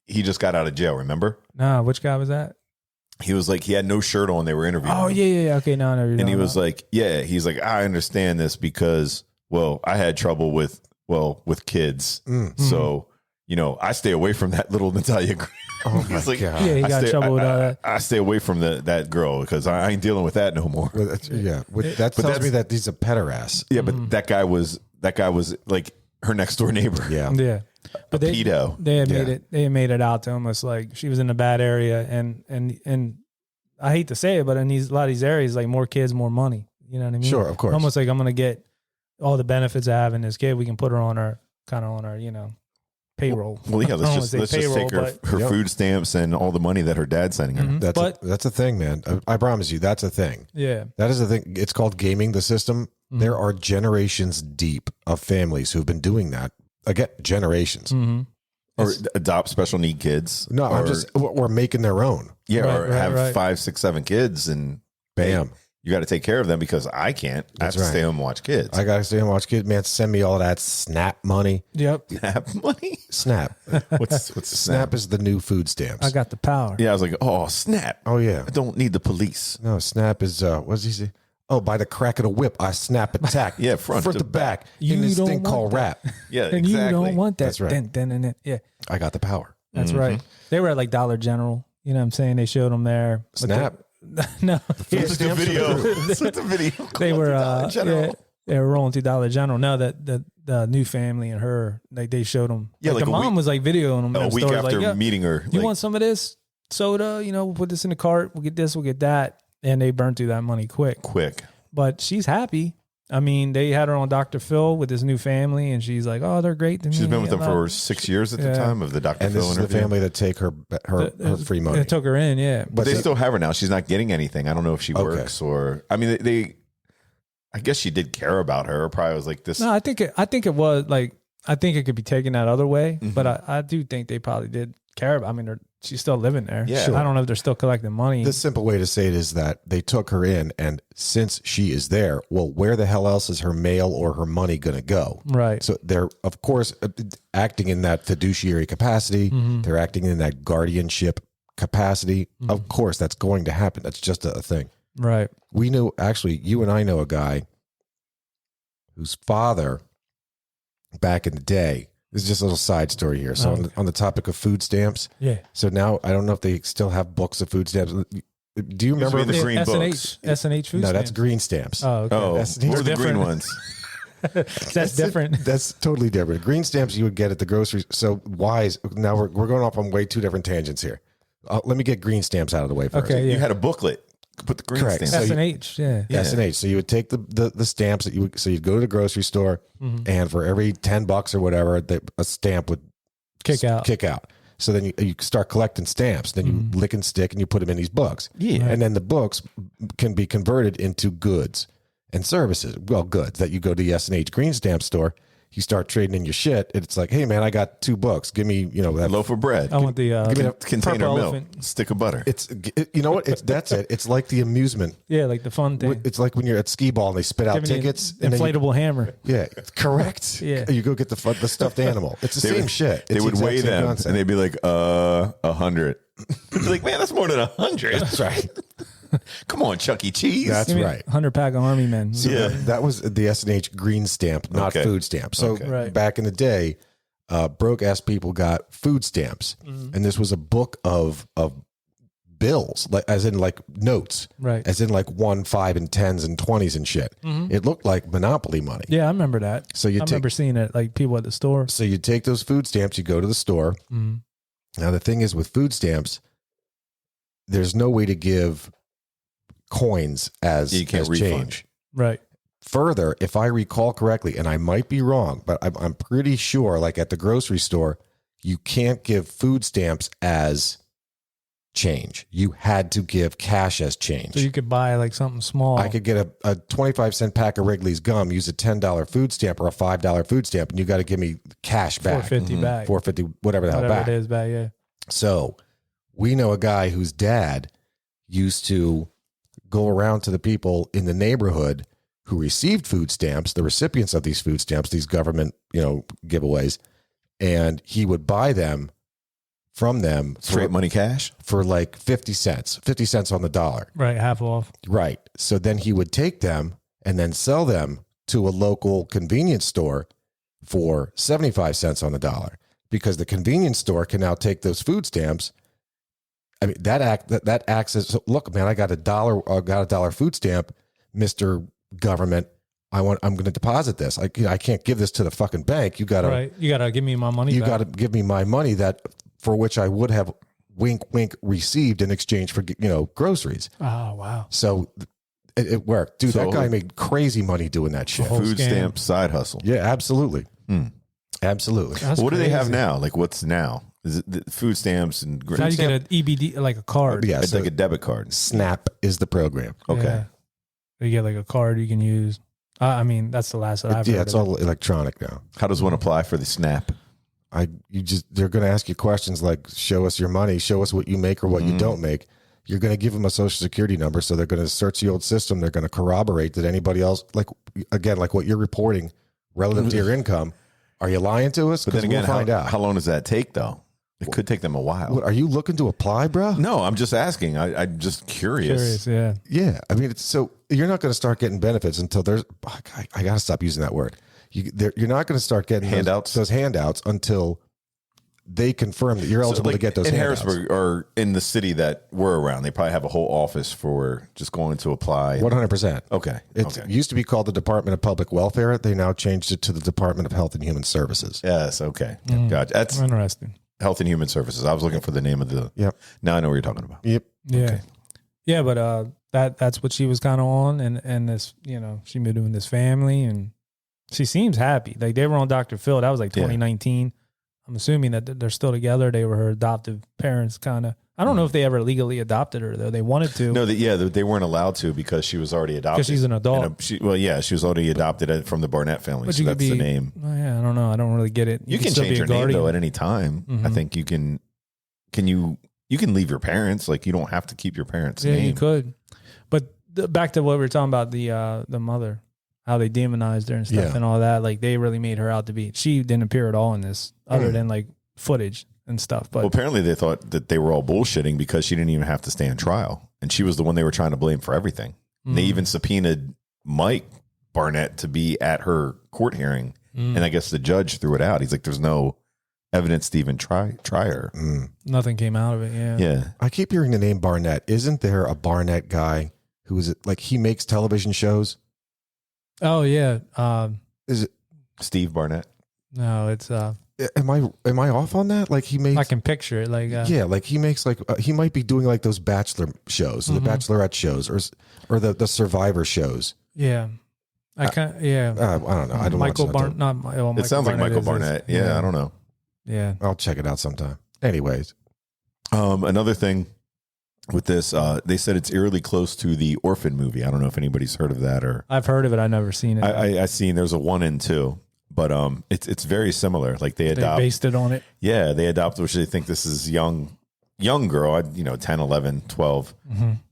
he just got out of jail. Remember? Nah, which guy was that? He was like, he had no shirt on. They were interviewing. Oh him. yeah. Okay, no, no. And he was like, he's like, I understand this because, well, I had trouble with kids, so I stay away from that little Natalia. Oh my He's like, God. Yeah, he got trouble with all that. I stay away from that girl because I ain't dealing with that no more. Well, that tells me that he's a pederast. Yeah, but that guy was like her next door neighbor. Yeah. Yeah. But pedo. They had made it out to almost like she was in a bad area, and I hate to say it, but in a lot of these areas, like more kids, more money. You know what I mean? Sure, of course. Almost like I'm gonna get all the benefits of having this kid. We can put her on our payroll. Well, yeah, let's just payroll, take her but- food stamps and all the money that her dad's sending her. That's a thing, man. I promise you, that's a thing. Yeah. That is a thing. It's called gaming the system. There are generations deep of families who've been doing that. Again, generations. Or adopt special need kids. No, or making their own. Yeah, Right, or right, have right. 5, 6, 7 kids and Bam. you got to take care of them because I can't. I have to right. stay home and watch kids. I gotta stay and watch kids. Man, send me all that Snap money. Yep. have money. Snap. What's Snap is the new food stamps. I got the power. Yeah, I was like, oh snap! Oh yeah. I don't need the police. No, Snap is what does he say? Oh, by the crack of the whip, I snap attack. Yeah, front to to back. You in this don't thing want called that. rap. Yeah, And exactly. you don't want that. That's right. Dun. Yeah. I got the power. That's right. They were at like Dollar General. You know what I'm saying? They showed them there. But Snap. No. It's the video. It's the video. They were General. they were rolling through Dollar General. No, the new family and her, like they showed them. Yeah, like like the a mom week- was like videoing them. A week after meeting her. You like, want some of this soda? We'll put this in the cart. We'll get this. We'll get that. And they burned through that money quick. But she's happy. I mean, they had her on Dr. Phil with this new family, and she's like, "Oh, they're great." To She's me. been with them I'm for not- 6 years at the time of the Dr. And Phil this is the interview. family that take her free money. They took her in, yeah. But they still have her now. She's not getting anything. I don't know if she works or. I mean, they. I guess she did care about her. Probably was like this. No, I think it was like I think it could be taken that other way, but I do think they probably did care about. I mean, she's still living there. Yeah. I don't know if they're still collecting money. The simple way to say it is that they took her in, and since she is there, well, where the hell else is her mail or her money going to go? Right. So they're, of course, acting in that fiduciary capacity. They're acting in that guardianship capacity. Of course, that's going to happen. That's just a thing. Right. We know, actually, you and I know a guy whose father, back in the day, this is just a little side story here. So on the topic of food stamps, Yeah. so now I don't know if they still have books of food stamps. Do you remember be the green S&H, books. S&H food No, that's stamps. green stamps. Oh, okay. Oh, That's- what are the different. green ones? That's different. That's totally different. Green stamps you would get at the grocery. So wise. Now we're going off on way two different tangents here. Let me get green stamps out of the way first. Okay. You Yeah. had a booklet. Put the green Correct. stamps. So you- S&H. Yeah. Yeah. S&H. So you would take the stamps that you would. So you'd go to the grocery store, and for every $10 or whatever, a stamp would Kick out. Kick out. So then you start collecting stamps. Then you lick and stick, and you put them in these books. Yeah. And then the books can be converted into goods and services. Well, goods that you go to the S&H green stamp store. You start trading in your shit. It's like, hey man, I got 2 books. Give me, that Loaf of bread. I want the Give me a Container purple of milk. elephant. Stick of butter. It's you know what? That's it. It's like the amusement. Yeah, like the fun thing. It's like when you're at skee ball and they spit out Give me an tickets. And then inflatable hammer. yeah, correct. Yeah. You go get the stuffed animal. It's the same shit. They It's would the exact weigh same them concept. and they'd be like, 100. You'd be like, man, that's more than 100. That's right. Come on, Chuck E. Cheese. That's Give me right. 100-pack of Army men. Yeah. That was the S&H green stamp, not Okay. food stamp. So Okay. Right. back in the day, broke ass people got food stamps, and this was a book of bills, like as in like notes, Right. as in like 1, 5, and 10s and 20s and shit. It looked like Monopoly money. Yeah, I remember that. So you I take remember seeing it, like people at the store. so you take those food stamps, you go to the store. Now the thing is with food stamps, there's no way to give coins as, You can't as refund. change. Right. Further, if I recall correctly, and I might be wrong, but I'm pretty sure, like at the grocery store, you can't give food stamps as change. You had to give cash as change. So you could buy like something small. I could get a 25-cent pack of Wrigley's gum, use a $10 food stamp or a $5 food stamp, and you got to give me cash back. $4.50 back. $4.50, whatever the hell Whatever back. it is back, yeah. So we know a guy whose dad used to go around to the people in the neighborhood who received food stamps, the recipients of these food stamps, these government, giveaways, and he would buy them from them Straight money cash? for like 50 cents on the dollar. Right, half off. Right. So then he would take them and then sell them to a local convenience store for 75 cents on the dollar, because the convenience store can now take those food stamps. I mean, that acts as, so look, man, I got a dollar food stamp, Mr. Government. I'm going to deposit this. I can't give this to the fucking bank. You got to, Right. You got to give me my money you back. got to give me my money for which I would have wink, wink received in exchange for, groceries. Oh, wow. So it worked. Dude, So- that guy made crazy money doing that shit. Whole Food scam. stamp side hustle. Yeah, absolutely. Hmm. Absolutely. That's What do they have crazy. now? Like, what's now? Is it the food stamps and Now you get an EBD, like a card. Yeah, It's so like a debit card. Snap is the program. Okay. Yeah. You get like a card you can use. I mean, that's the last that I've Yeah, heard it's of it. all electronic now. How does one apply for the SNAP? They're going to ask you questions like, show us your money, show us what you make or what you don't make. You're going to give them a social security number. So they're going to search the old system. They're going to corroborate that anybody else, like what you're reporting relative to your income. Are you lying to us? But then Because again, we'll find out. how long does that take, though? It could take them a while. What, are you looking to apply, bro? No, I'm just asking. I'm just curious. Curious, yeah. Yeah. I mean, so you're not going to start getting benefits until there's, I got to stop using that word. You're not going to start getting Handouts? those handouts until they confirm that you're eligible to get those in handouts. Harrisburg or in the city that we're around. They probably have a whole office for just going to apply. 100%. Okay. It Okay. used to be called the Department of Public Welfare. They now changed it to the Department of Health and Human Services. Yes. Okay. Gotcha. That's Interesting. Health and Human Services. I was looking for the name of the. Yep. Now I know what you're talking about. Yep. Yeah. Okay. Yeah, but that's what she was kind of on, and this, she moved in with this family, and she seems happy. Like they were on Dr. Phil. That was like 2019. I'm assuming that they're still together. They were her adoptive parents, kind of. I don't know if they ever legally adopted her though. They wanted to. No, they weren't allowed to because she was already adopted. Because she's an adult. And she was already adopted from the Barnett family. But So you that's could the be, name. well, yeah, I don't know. I don't really get it. You can still change be your a name guardian. though at any time. I Mhm. think you can. Can you can leave your parents? Like you don't have to keep your parents' Yeah, name. you could. But back to what we were talking about, the mother, how they demonized her and stuff Yeah. and all that. Like they really made her out to be. She didn't appear at all in this, other than like footage and stuff. But Well, apparently they thought that they were all bullshitting because she didn't even have to stand trial, and she was the one they were trying to blame for everything. And they even subpoenaed Mike Barnett to be at her court hearing, and I guess the judge threw it out. He's like, "There's no evidence to even try her." nothing came out of it. Yeah. Yeah, I keep hearing the name Barnett. Isn't there a Barnett guy who is like he makes television shows? Oh yeah. Is it? Steve Barnett. No, it's Am I off on that? Like he makes. I can picture it. Like yeah, like he makes like he might be doing like those Bachelor shows, the Bachelorette shows, or the Survivor shows. yeah. I can't. Yeah. I don't know. I don't Michael watch that, Barnett. Not well, It Michael sounds like Michael is- Barnett. Yeah, I don't know. Yeah. I'll check it out sometime. Anyways, Another thing with this, they said it's eerily close to the Orphan movie. I don't know if anybody's heard of that or. I've heard of it. I've never seen it. I seen there's a 1 and 2, but it's very similar. Like they they adopt. based it on it. Yeah, they adopt, which they think this is young girl, 10, 11, 12,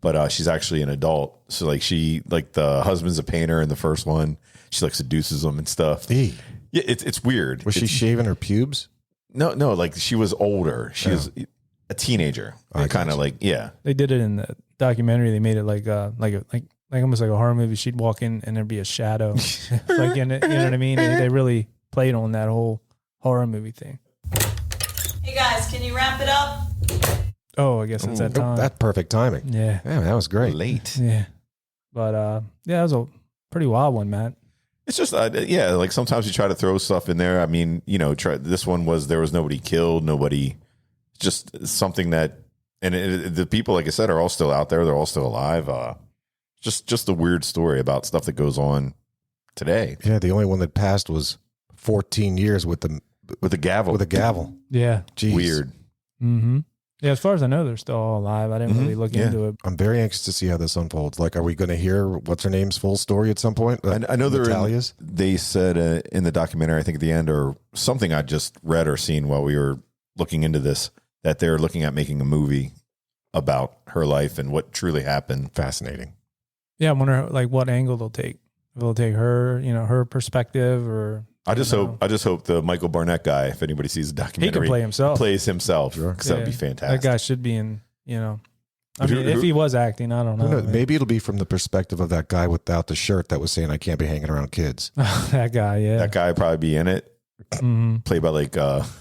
but she's actually an adult. So like the husband's a painter in the first one. She like seduces him and stuff. E. Yeah, it's weird. Was she shaving her pubes? No, like she was older. She was a teenager. I Kind of gotcha. like, yeah. They did it in the documentary. They made it like almost like a horror movie. She'd walk in and there'd be a shadow. Like in it, you know what I mean? They really played on that whole horror movie thing. Hey guys, can you wrap it up? Oh, I guess it's that time. That perfect timing. Yeah. Yeah, that was great. Late. Yeah. But yeah, it was a pretty wild one, Matt. It's just, yeah, like sometimes you try to throw stuff in there. I mean, you know, this one was, there was nobody killed, nobody, just something that, and the people, like I said, are all still out there. They're all still alive. Just a weird story about stuff that goes on today. Yeah, the only one that passed was 14 years with the gavel. With a gavel. Yeah. Jeez. Weird. Mm-hmm. Yeah, as far as I know, they're still all alive. I didn't really look into it. I'm very anxious to see how this unfolds. Like, are we going to hear what's her name's full story at some point? I know Natalia's. They said in the documentary, I think at the end, or something I just read or seen while we were looking into this, that they're looking at making a movie about her life and what truly happened. Fascinating. Yeah, I wonder like what angle they'll take. If they'll take her, her perspective, or I just hope the Michael Barnett guy, if anybody sees the documentary, he can play himself. Plays himself. Because that would be fantastic. That guy should be in, I mean, if he was acting, I don't know. Maybe it'll be from the perspective of that guy without the shirt that was saying, I can't be hanging around kids. That guy, yeah. That guy would probably be in it. Mm-hmm. Played by like, trying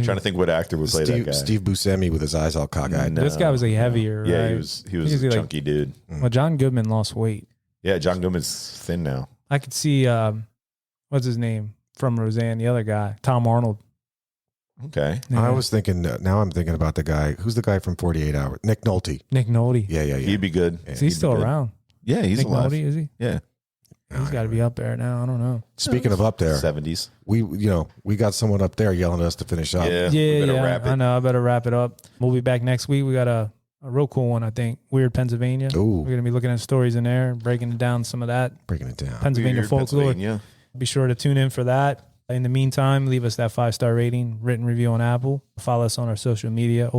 to think what actor would play that guy. Steve Buscemi with his eyes all cockeyed. This guy was like heavier, yeah, right? he was a chunky dude. Well, John Goodman lost weight. Yeah, John Goodman's thin now. I could see, what's his name from Roseanne, the other guy, Tom Arnold. Okay. Yeah. I was thinking, now I'm thinking about the guy. Who's the guy from 48 Hours? Nick Nolte. Nick Nolte. Yeah. He'd be good. Yeah. He's still around. Yeah, he's Nick alive. Nolte, is he? Yeah. He's got to be up there now. I don't know. Speaking of up there, 70s. We got someone up there yelling at us to finish up. Yeah. Wrap it. I know. I better wrap it up. We'll be back next week. We got a real cool one, I think. Weird Pennsylvania. Ooh. We're going to be looking at stories in there, breaking down some of that. Breaking it down. Folklore. Pennsylvania. Be sure to tune in for that. In the meantime, leave us that 5-star rating, written review on Apple. Follow us on our social media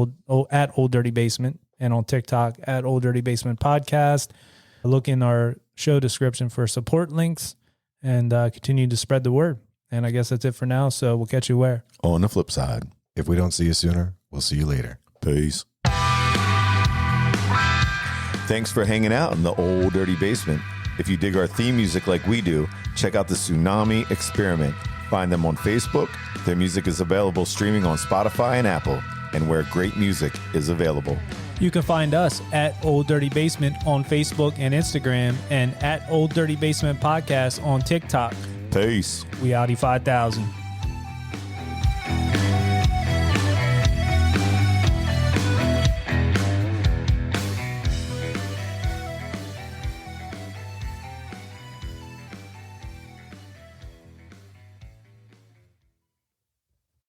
at Old Dirty Basement, and on TikTok at Old Dirty Basement Podcast. Look in our show description for support links, and continue to spread the word. And I guess that's it for now. So we'll catch you where? On the flip side. If we don't see you sooner, we'll see you later. Peace. Thanks for hanging out in the Old Dirty Basement. If you dig our theme music like we do, check out the Tsunami Experiment. Find them on Facebook. Their music is available streaming on Spotify and Apple, and where great music is available. You can find us at Old Dirty Basement on Facebook and Instagram, and at Old Dirty Basement Podcast on TikTok. Peace. We Audi 5000.